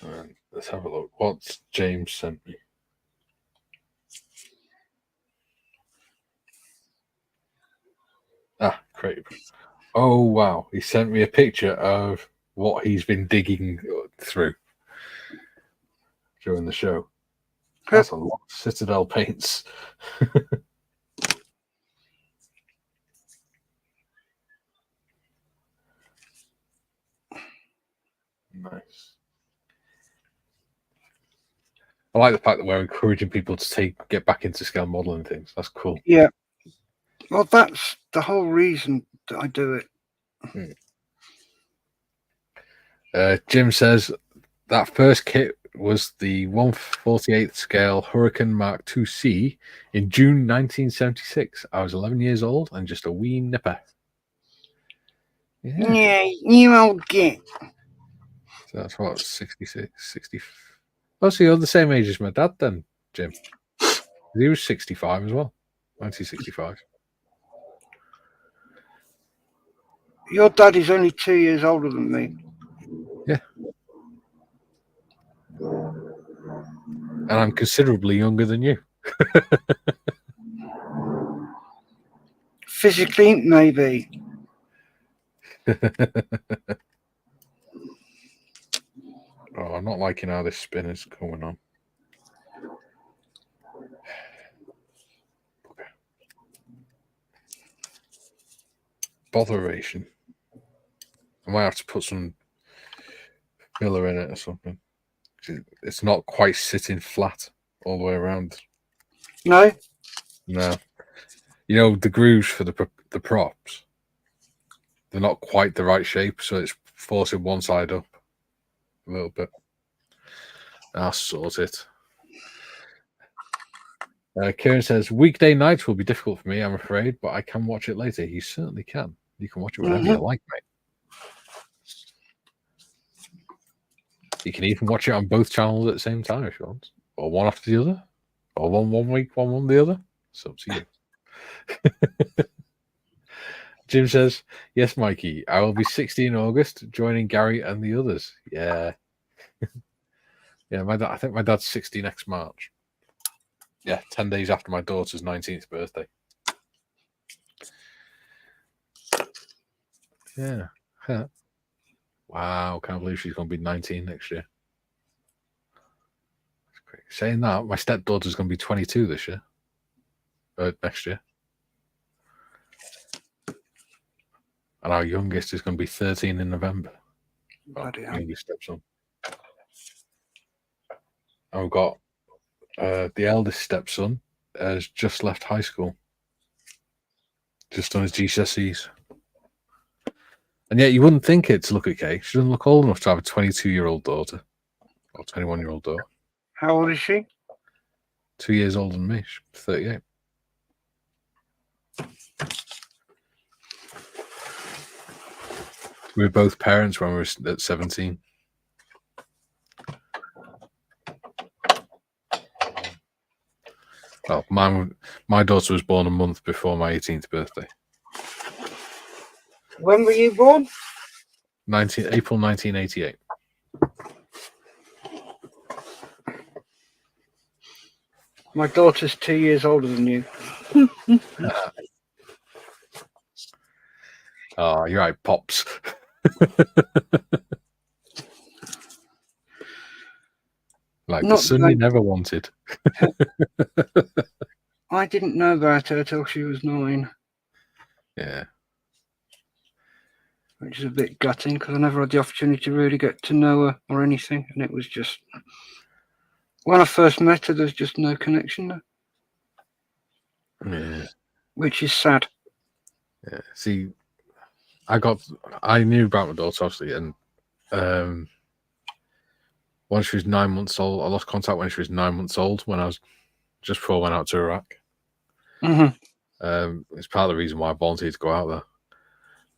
And let's have a look. What's James sent me? Ah, great. Oh, wow. He sent me a picture of what he's been digging through during the show. That's a lot of Citadel paints. Nice. I like the fact that we're encouraging people to get back into scale modeling things. That's cool. Yeah. Well, that's the whole reason that I do it. Jim says that first kit was the 1/48th scale Hurricane Mark II-C in June 1976. I was 11 years old and just a wee nipper. Yeah, you old git. So that's what, 66, 60. Oh, so you're the same age as my dad then, Jim. He was 65 as well. 1965. Your dad is only 2 years older than me. Yeah. And I'm considerably younger than you. Physically, maybe. Oh, I'm not liking how this spin is going on. Okay. Botheration. I might have to put some filler in it or something. It's not quite sitting flat all the way around. No? No. You know, the grooves for the props, they're not quite the right shape, so it's forcing one side up a little bit. I'll sort it. Kieran says, weekday nights will be difficult for me, I'm afraid, but I can watch it later. You certainly can. You can watch it whenever you like, mate. You can even watch it on both channels at the same time if you want. Or one after the other. Or one week, one the other. It's up to you. Jim says, yes, Mikey, I will be 60 in August, joining Gary and the others. Yeah. Yeah, I think my dad's 60 next March. Yeah, 10 days after my daughter's 19th birthday. Yeah. Huh. Wow, can't believe she's going to be 19 next year. That's great. Saying that, my stepdaughter's going to be 22 this year. Next year. And our youngest is going to be 13 in November. Youngest stepson. And we've got the eldest stepson has just left high school. Just done his GCSEs. And yet you wouldn't think it to look at Kay. She doesn't look old enough to have a 22-year-old daughter. Or 21-year-old daughter. How old is she? 2 years older than me. She's 38. We were both parents when we were at 17. Well, my daughter was born a month before my 18th birthday. When were you born? April 1988. My daughter's 2 years older than you. Oh, you're right, Pops. Like the son you never wanted. I didn't know about her till she was 9. Yeah. Which is a bit gutting because I never had the opportunity to really get to know her or anything. And it was just, when I first met her, there's just no connection there. Yeah. Which is sad. Yeah. See, I knew about my daughter, obviously, and once she was 9 months old, I lost contact when she was 9 months old, when I was just before I went out to Iraq. Mm-hmm. It's part of the reason why I volunteered to go out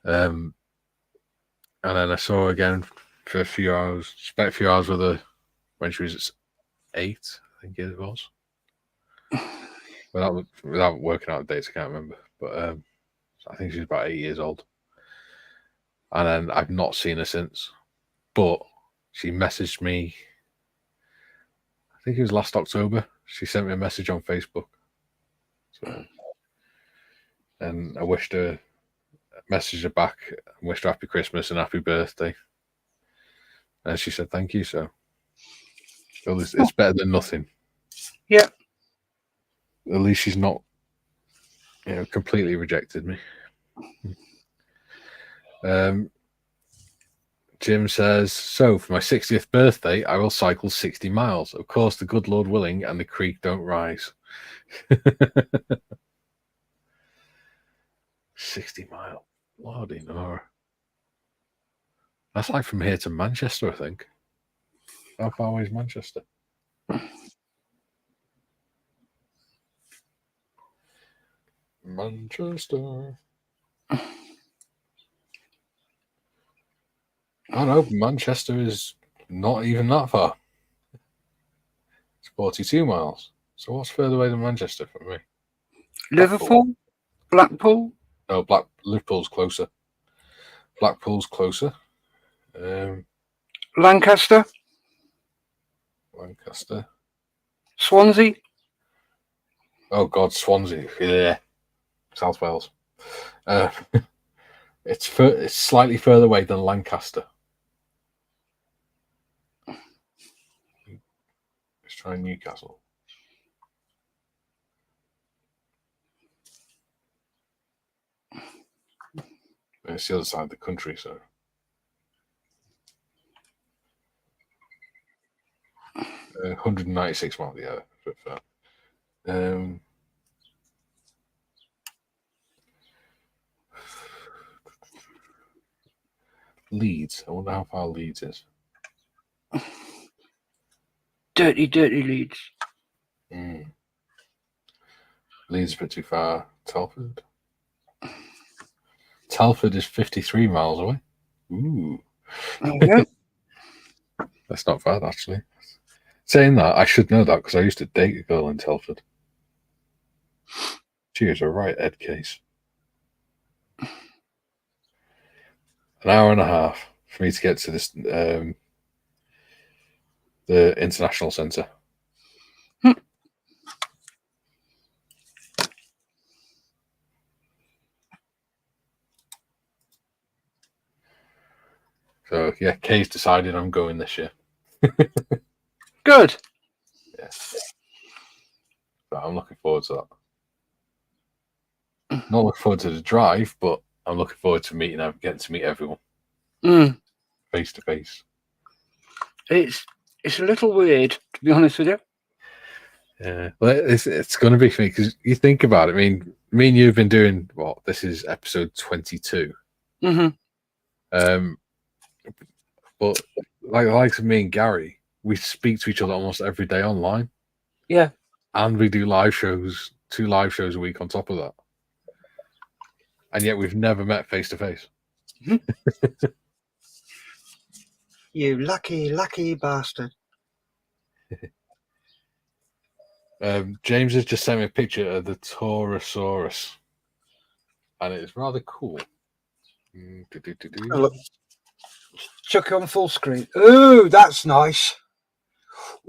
there. And then I saw her again for a few hours, spent a few hours with her when she was 8, I think it was. Without working out the dates, I can't remember. But I think she's about 8 years old. And then I've not seen her since. But she messaged me, I think it was last October. She sent me a message on Facebook. So, and I messaged her back, wished her happy Christmas and happy birthday. And she said thank you. So it's better than nothing. Yeah. At least she's not, completely rejected me. Jim says, so for my 60th birthday, I will cycle 60 miles. Of course, the good Lord willing and the creek don't rise. 60 miles. Lordy Nora. That's like from here to Manchester, I think. How far away is Manchester? Manchester. I know, Manchester is not even that far. It's 42 miles. So what's further away than Manchester from me? Liverpool? Blackpool? No, Liverpool's closer. Blackpool's closer. Lancaster? Swansea? Oh God, Swansea. Yeah. South Wales. It's slightly further away than Lancaster. Let's try Newcastle. It's the other side of the country, so. Uh, 196 miles, yeah. Leeds. I wonder how far Leeds is. Dirty Leeds. Leeds is a bit too far. Telford. Telford is 53 miles away. Ooh. Okay. That's not bad, actually. Saying that, I should know that because I used to date a girl in Telford. She was a right head case. An hour and a half for me to get to this, the international centre. So yeah, Kay's decided I'm going this year. Good. Yeah. So I'm looking forward to that. Not looking forward to the drive, but I'm looking forward to getting to meet everyone face to face. It's a little weird, to be honest with you. Yeah, well, it's going to be for me because you think about it. I mean, me and you've been doing what? This is episode 22. But like me and Gary, we speak to each other almost every day online. Yeah. And we do live shows, 2 live shows a week on top of that. And yet we've never met face to face. You lucky bastard. James has just sent me a picture of the Taurosaurus. And it's rather cool. Oh, look. Chuck it on full screen. Ooh, that's nice.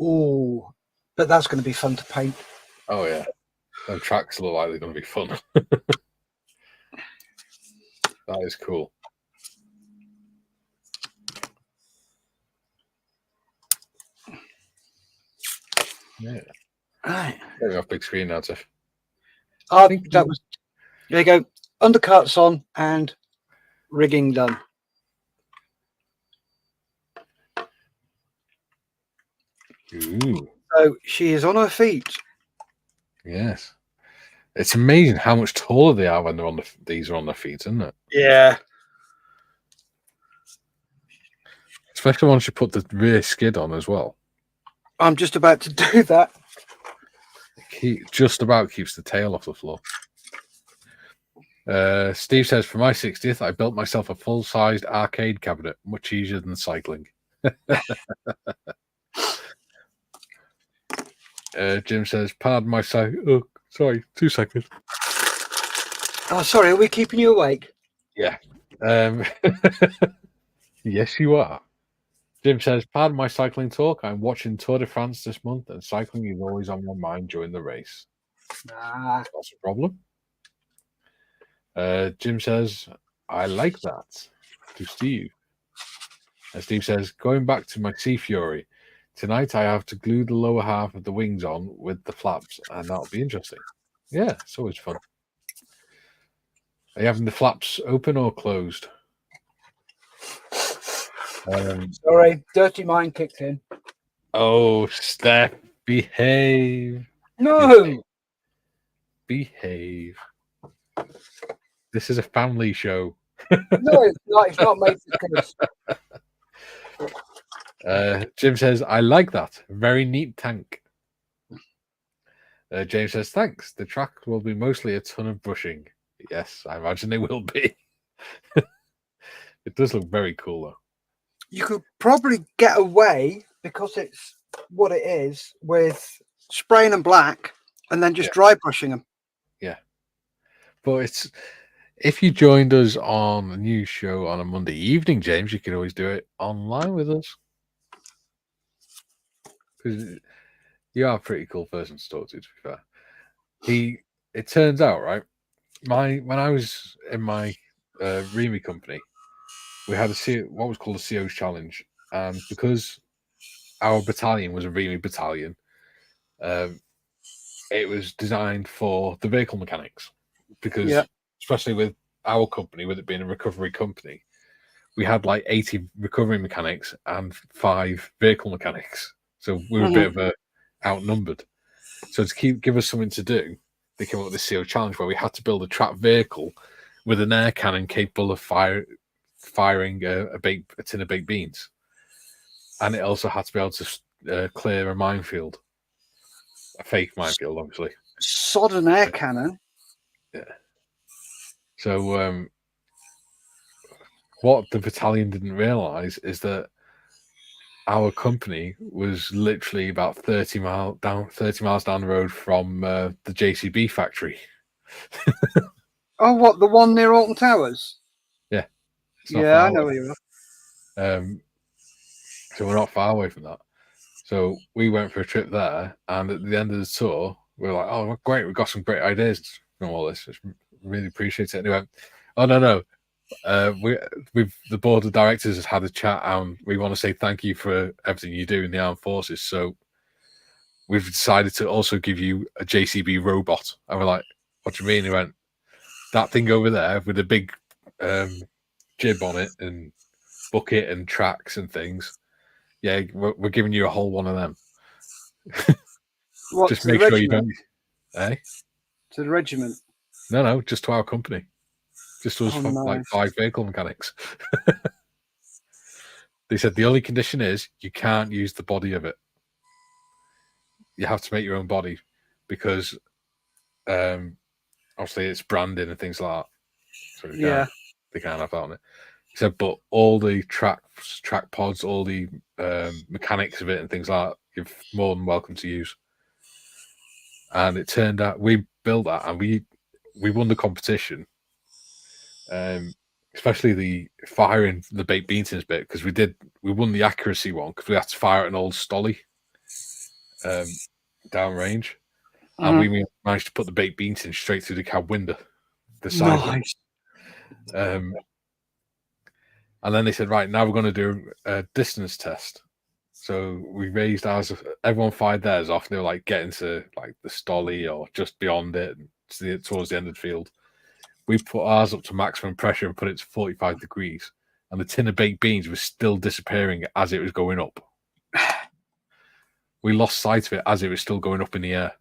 Ooh, but that's going to be fun to paint. Oh, yeah. Them tracks look like they're going to be fun. That is cool. Yeah. Right. Get me off big screen now, Tiff. That was. There you go. Undercuts on and rigging done. Ooh. So she is on her feet. Yes. It's amazing how much taller they are when these are on their feet, isn't it? Yeah. Especially once you put the rear skid on as well. I'm just about to do that. Just about keeps the tail off the floor. Steve says, for my 60th, I built myself a full-sized arcade cabinet, much easier than cycling. Jim says, pardon my sight. Oh, sorry, 2 seconds. Oh, sorry, are we keeping you awake? Yeah. Yes, you are. Jim says, pardon my cycling talk. I'm watching Tour de France this month, and cycling is always on my mind during the race. Nah. That's a problem. Jim says, I like that. To Steve. And Steve says, going back to my Sea Fury, tonight I have to glue the lower half of the wings on with the flaps, and that'll be interesting. Yeah, it's always fun. Are you having the flaps open or closed? Sorry, dirty mind kicked in. Oh, Steph, behave. No. Behave. This is a family show. No, it's not. It's not made for kids. Jim says, I like that. Very neat tank. James says, thanks. The track will be mostly a ton of brushing. Yes, I imagine it will be. It does look very cool, though. You could probably get away, because it's what it is, with spraying them black and then just dry brushing them. Yeah. But if you joined us on a news show on a Monday evening, James, you can always do it online with us. Because you are a pretty cool person to talk to be fair. It turns out, right, when I was in my Remy company, we had what was called a CO's challenge, and because our battalion was a Remy battalion, it was designed for the vehicle mechanics, because especially with our company, with it being a recovery company, we had like 80 recovery mechanics and 5 vehicle mechanics, so we were a bit of a outnumbered. So to give us something to do, they came up with this CO challenge where we had to build a trapped vehicle with an air cannon capable of firing a tin of baked beans, and it also had to be able to clear a minefield, a fake minefield, obviously. Sodden air cannon. Yeah. So what the battalion didn't realise is that our company was literally about 30 miles down the road from the JCB factory. Oh, what, the one near Alton Towers? Yeah. Yeah, I know where you are. So we're not far away from that. So we went for a trip there, and at the end of the tour, we were like, "Oh, great! We've got some great ideas from all this. Just really appreciate it." And he went, "Oh no, we've the board of directors has had a chat, and we want to say thank you for everything you do in the armed forces. So we've decided to also give you a JCB robot. And we're like, what do you mean? He went, that thing over there with a big jib on it and bucket and tracks and things. Yeah, we're giving you a whole one of them. What, Just to the make sure you regiment? don't. Eh? To the regiment. No, just to our company. Just to us, Oh, like nice. 5 vehicle mechanics. They said the only condition is you can't use the body of it. You have to make your own body because obviously it's branding and things like that. So they can't have that on it. He said, but all the track pods, all the mechanics of it and things like that, you're more than welcome to use. And it turned out we built that and we won the competition. Especially the firing the baked beans bit, because we won the accuracy one because we had to fire at an old stolly downrange, and we managed to put the baked beans in straight through the cab window, the side window. And then they said, right, now we're going to do a distance test. So we raised ours. Everyone fired theirs off. And they were like getting to like the stolly or just beyond it, towards the end of the field. We put ours up to maximum pressure and put it to 45 degrees. And the tin of baked beans was still disappearing as it was going up. We lost sight of it as it was still going up in the air.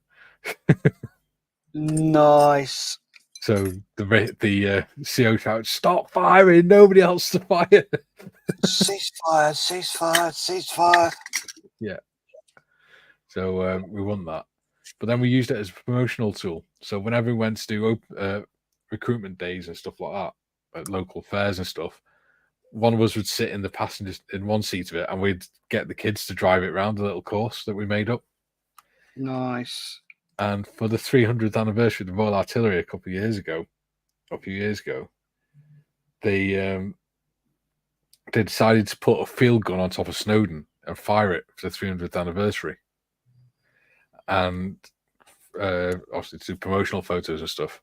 Nice. So the CO shouted, "Stop firing! Nobody else to fire!" Ceasefire! Ceasefire! Ceasefire! Yeah. So we won that, but then we used it as a promotional tool. So whenever we went to do recruitment days and stuff like that at local fairs and stuff, one of us would sit in the passengers in one seat of it, and we'd get the kids to drive it around a little course that we made up. Nice. And for the 300th anniversary of the Royal Artillery a few years ago, they decided to put a field gun on top of Snowdon and fire it for the 300th anniversary. And obviously to do promotional photos and stuff.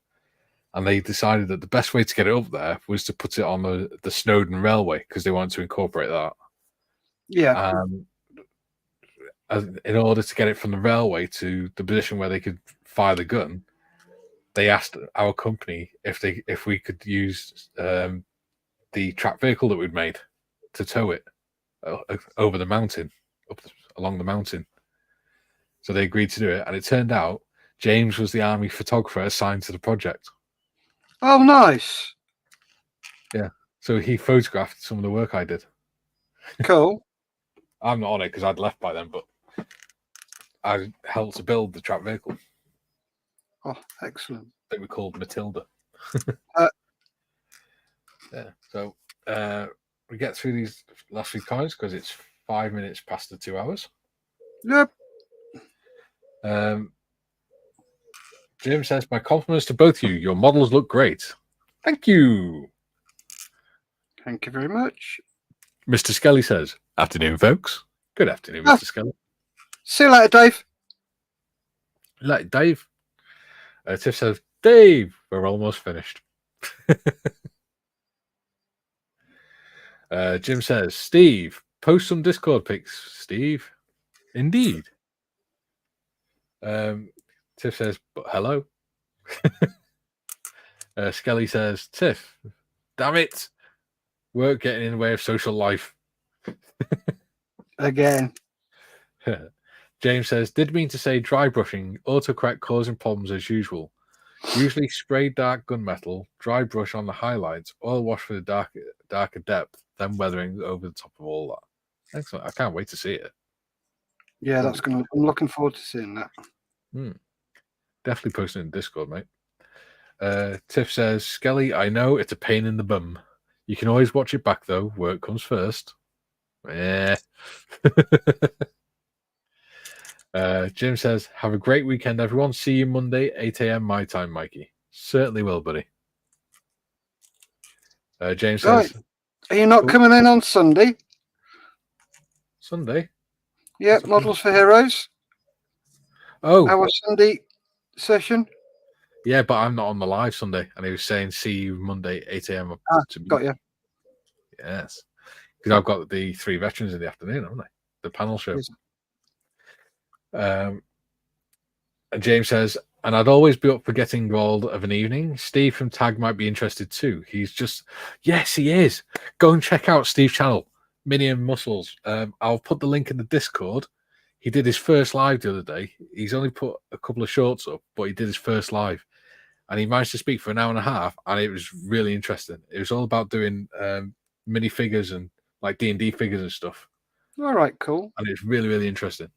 And they decided that the best way to get it up there was to put it on the Snowdon Railway because they wanted to incorporate that. Yeah. In order to get it from the railway to the position where they could fire the gun, they asked our company if we could use the track vehicle that we'd made to tow it over the mountain, along the mountain. So they agreed to do it, and it turned out James was the army photographer assigned to the project. Oh, nice. Yeah. So he photographed some of the work I did. Cool. I'm not on it because I'd left by then, but I helped to build the track vehicle. Oh, excellent. I think we called Matilda. Yeah. So we get through these last few comments because it's 5 minutes past the 2 hours. Yep. Jim says, my compliments to both of you. Your models look great. Thank you. Thank you very much. Mr. Skelly says, afternoon, folks. Good afternoon, Mr. Skelly. See you later, Dave. Like Dave. Tiff says, Dave, we're almost finished. Jim says, Steve, post some Discord pics, Steve. Indeed. Tiff says, but hello. Skelly says, Tiff, damn it. Work getting in the way of social life. Again. James says, did mean to say dry brushing, autocorrect causing problems as usual. Usually spray dark gunmetal, dry brush on the highlights, oil wash for the darker depth, then weathering over the top of all that. Excellent. I can't wait to see it. Yeah, I'm looking forward to seeing that. Definitely post it in Discord, mate. Tiff says, Skelly, I know it's a pain in the bum. You can always watch it back, though. Work comes first. Yeah. Jim says, have a great weekend, everyone. See you Monday, 8 a.m. my time, Mikey. Certainly will, buddy. James says, are you not coming in on Sunday? Sunday? Yeah, Models for Heroes. Oh. Our Sunday session. Yeah, but I'm not on the live Sunday, and he was saying see you Monday 8 a.m. Got you. Yes, because I've got the 3 veterans in the afternoon, haven't I? The panel show. Yes. And James says, and I'd always be up for getting involved of an evening. Steve from Tag might be interested too. He's just, yes, he is. Go and check out Steve's channel, Minion Muscles. I'll put the link in the Discord. He did his first live the other day. He's only put a couple of shorts up, but he did his first live. And he managed to speak for an hour and a half, and it was really interesting. It was all about doing minifigures and like D&D figures and stuff. All right, cool. And it's really, really interesting.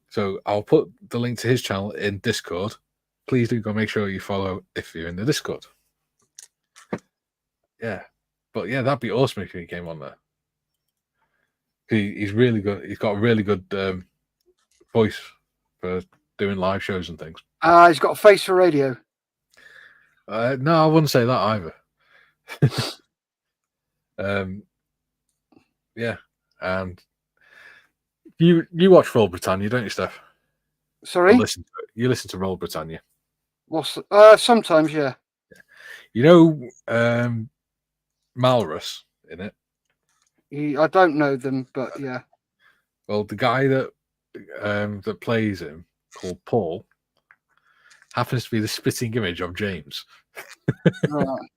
So I'll put the link to his channel in Discord. Please do go make sure you follow if you're in the Discord. Yeah. But yeah, that'd be awesome if he came on there. He's really good. He's got a really good voice for doing live shows and things. He's got a face for radio. No, I wouldn't say that either. Yeah, and you watch Roll Britannia, don't you, Steph? Sorry, you listen to Roll Britannia. What's sometimes, yeah. You know, Malrus in it. I don't know them, but yeah. Well, the guy that plays him, called Paul, happens to be the spitting image of James. Right.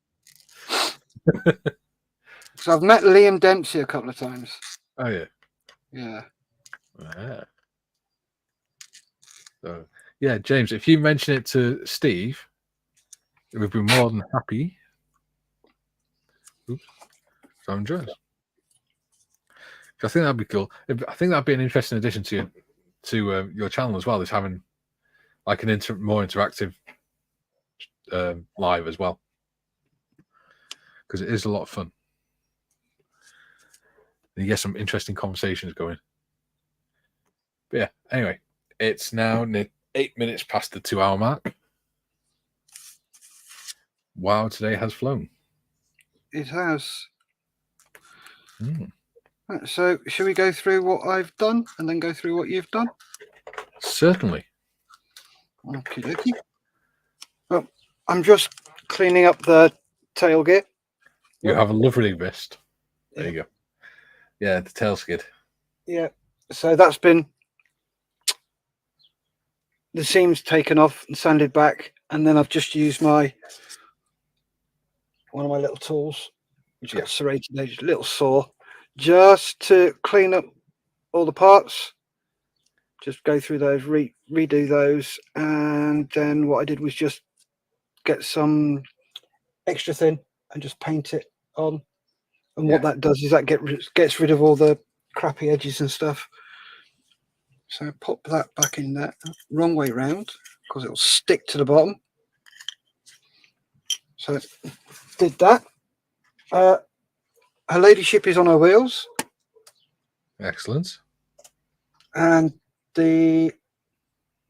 So I've met Liam Dempsey a couple of times. Oh yeah. Yeah. Yeah. So yeah, James, if you mention it to Steve, we'd be more than happy. Oops. So I'm jealous. I think that'd be cool. I think that'd be an interesting addition to your channel as well. Is having like an more interactive live as well, because it is a lot of fun. And you get some interesting conversations going. But yeah, anyway, it's now 8 minutes past the 2-hour mark. Wow, today has flown. It has. Mm. Right, so should we go through what I've done and then go through what you've done? Certainly. Okie dokie. Well, I'm just cleaning up the tail gear. You have a lovely wrist. There you go. Yeah, the tail skid. Yeah. So that's been the seams taken off and sanded back, and then I've just used one of my little tools, which got serrated edge, little saw, just to clean up all the parts. Just go through those, redo those, and then what I did was just get some extra thin and just paint it on. And what that does is that gets rid of all the crappy edges and stuff. So pop that back in there, wrong way round, because it'll stick to the bottom. So did that. Her ladyship is on her wheels. Excellent. And the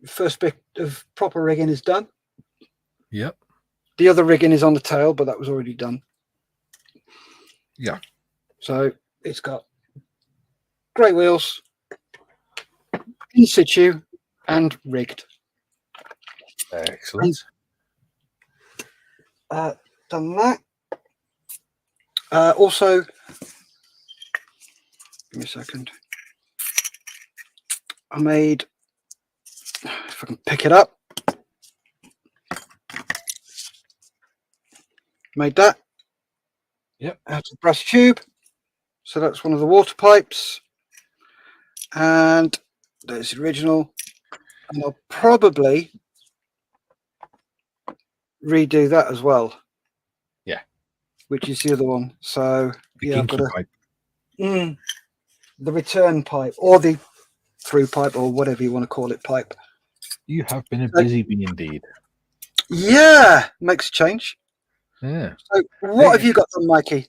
first bit of proper rigging is done. Yep. The other rigging is on the tail, but that was already done. Yeah. So it's got grey wheels, in situ, and rigged. Excellent. Done that. Also, give me a second. I made, if I can pick it up, made that. Yep. Out of brass tube. So that's one of the water pipes. And there's the original. And I'll probably redo that as well. Yeah. Which is the other one. So The I've got pipe. the return pipe or the through pipe or whatever you want to call it pipe. You have been a busy bee indeed. Yeah, makes a change. Yeah. So what have you got done, Mikey?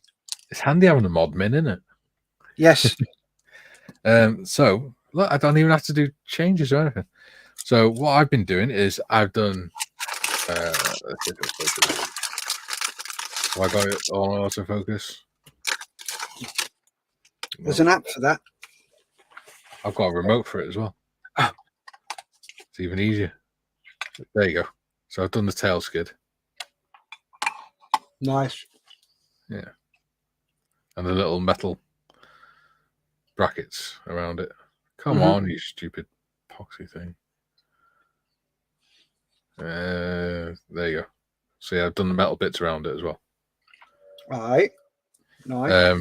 It's handy having a mod min, isn't it? Yes. So look, I don't even have to do changes or anything. So what I've been doing is I've done let's see if it's focused. Have I got it on autofocus? There's an app for that. I've got a remote for it as well. Oh. It's even easier. There you go. So I've done the tail skid. Nice. Yeah. And the little metal brackets around it. Come on, you stupid epoxy thing. There you go. So yeah, I've done the metal bits around it as well. All right. Nice.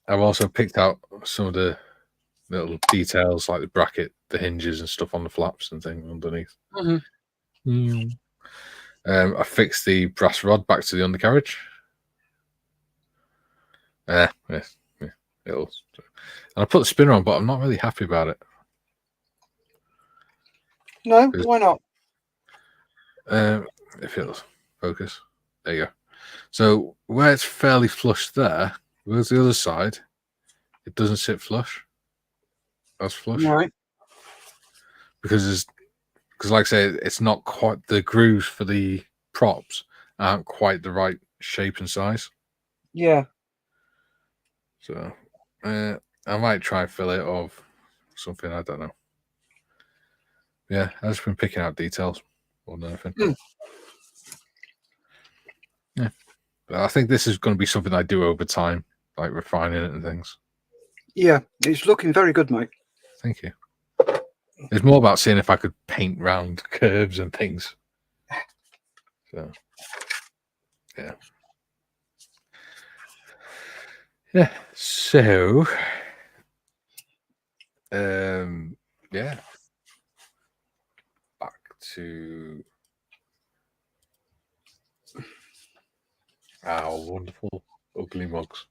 I've also picked out some of the little details like the bracket, the hinges and stuff on the flaps and things underneath. I fixed the brass rod back to the undercarriage. It'll. And I put the spinner on, but I'm not really happy about it. No, why not? If it'll focus. There you go. So where it's fairly flush there, where's the other side? It doesn't sit flush. That's flush. Right. Because like I say, it's not quite, the grooves for the props aren't quite the right shape and size. Yeah. So I might try and fill it or something. I don't know. Yeah, I've just been picking out details more than anything. Yeah. But I think this is going to be something I do over time, like refining it and things. Yeah, it's looking very good, mate. Thank you. It's more about seeing if I could paint round curves and things. So, yeah. Yeah. So, yeah. Back to our wonderful ugly mugs.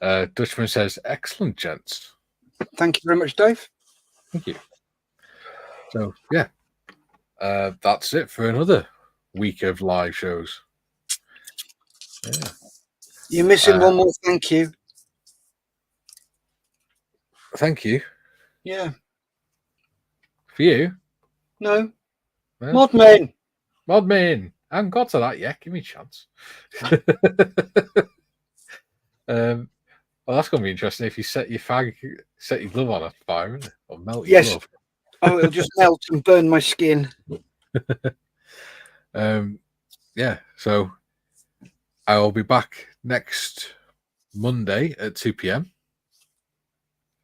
Dutchman says, "Excellent, gents." Thank you very much, Dave. Thank you. So, yeah, that's it for another week of live shows. Yeah. You're missing one more thank you. Thank you. Yeah. For you? No. Modman. Modman. I haven't got to that yet. Give me a chance. Well, that's going to be interesting if you set your glove on a fire, isn't it? Or melt your glove. Oh, it'll just melt and burn my skin. Yeah, so I will be back next Monday at 2 p.m.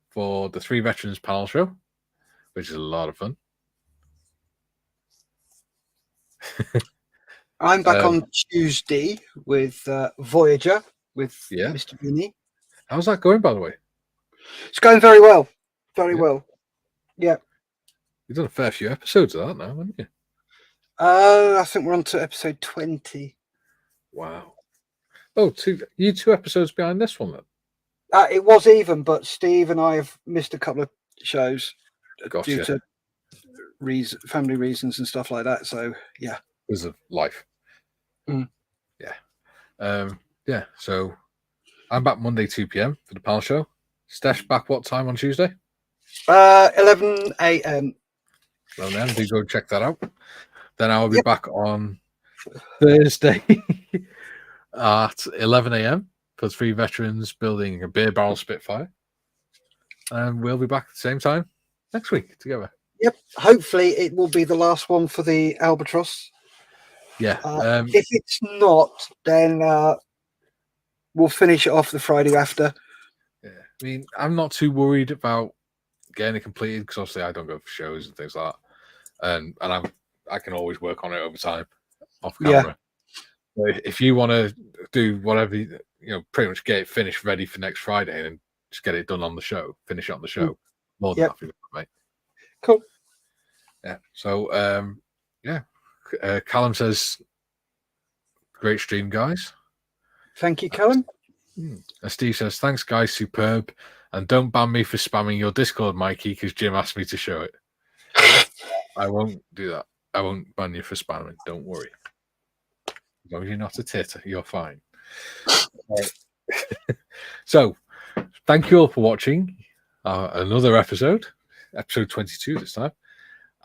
for the Three Veterans panel show, which is a lot of fun. I'm back on Tuesday with Voyager with Mr. Vinny. How's that going, by the way? It's going very well. Very well. Yeah. You've done a fair few episodes of that now, haven't you? I think we're on to episode 20. Wow. Oh, you 2 episodes behind this one then? It was even, but Steve and I have missed a couple of shows due to family reasons and stuff like that. So, yeah. Because of life. Yeah. Yeah, so I'm back Monday, 2 p.m. for the panel show. Steph's back what time on Tuesday? 11 a.m. Well, then, do go check that out. Then I'll be back on Thursday at 11 a.m. for 3 veterans building a beer barrel Spitfire. And we'll be back at the same time next week together. Yep. Hopefully it will be the last one for the Albatros. Yeah. If it's not, then we'll finish it off the Friday after. Yeah. I mean, I'm not too worried about getting it completed because obviously I don't go for shows and things like that. And I can always work on it over time off camera. Yeah. If you want to do whatever, pretty much get it finished ready for next Friday and just get it done on the show, finish it on the show. More than happy with it, mate. Cool. Yeah. So, Callum says, great stream, guys. Thank you, Callum. And Steve says, thanks, guys, superb. And don't ban me for spamming your Discord, Mikey, because Jim asked me to show it. I won't do that. I won't ban you for spamming. Don't worry. As long as you're not a tit, you're fine. So, thank you all for watching another episode 22 this time.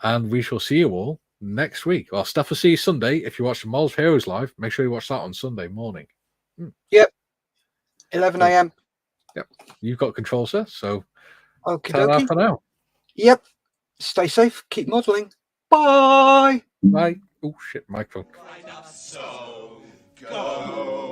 And we shall see you all next week. Well, Steph will see you Sunday. If you watch the Moles Heroes live, make sure you watch that on Sunday morning. Yep. 11 a.m. Yep. You've got control, sir. So, okay, ta-ra for now. Yep. Stay safe. Keep modeling. Bye. Bye. Oh shit, microphone. So go.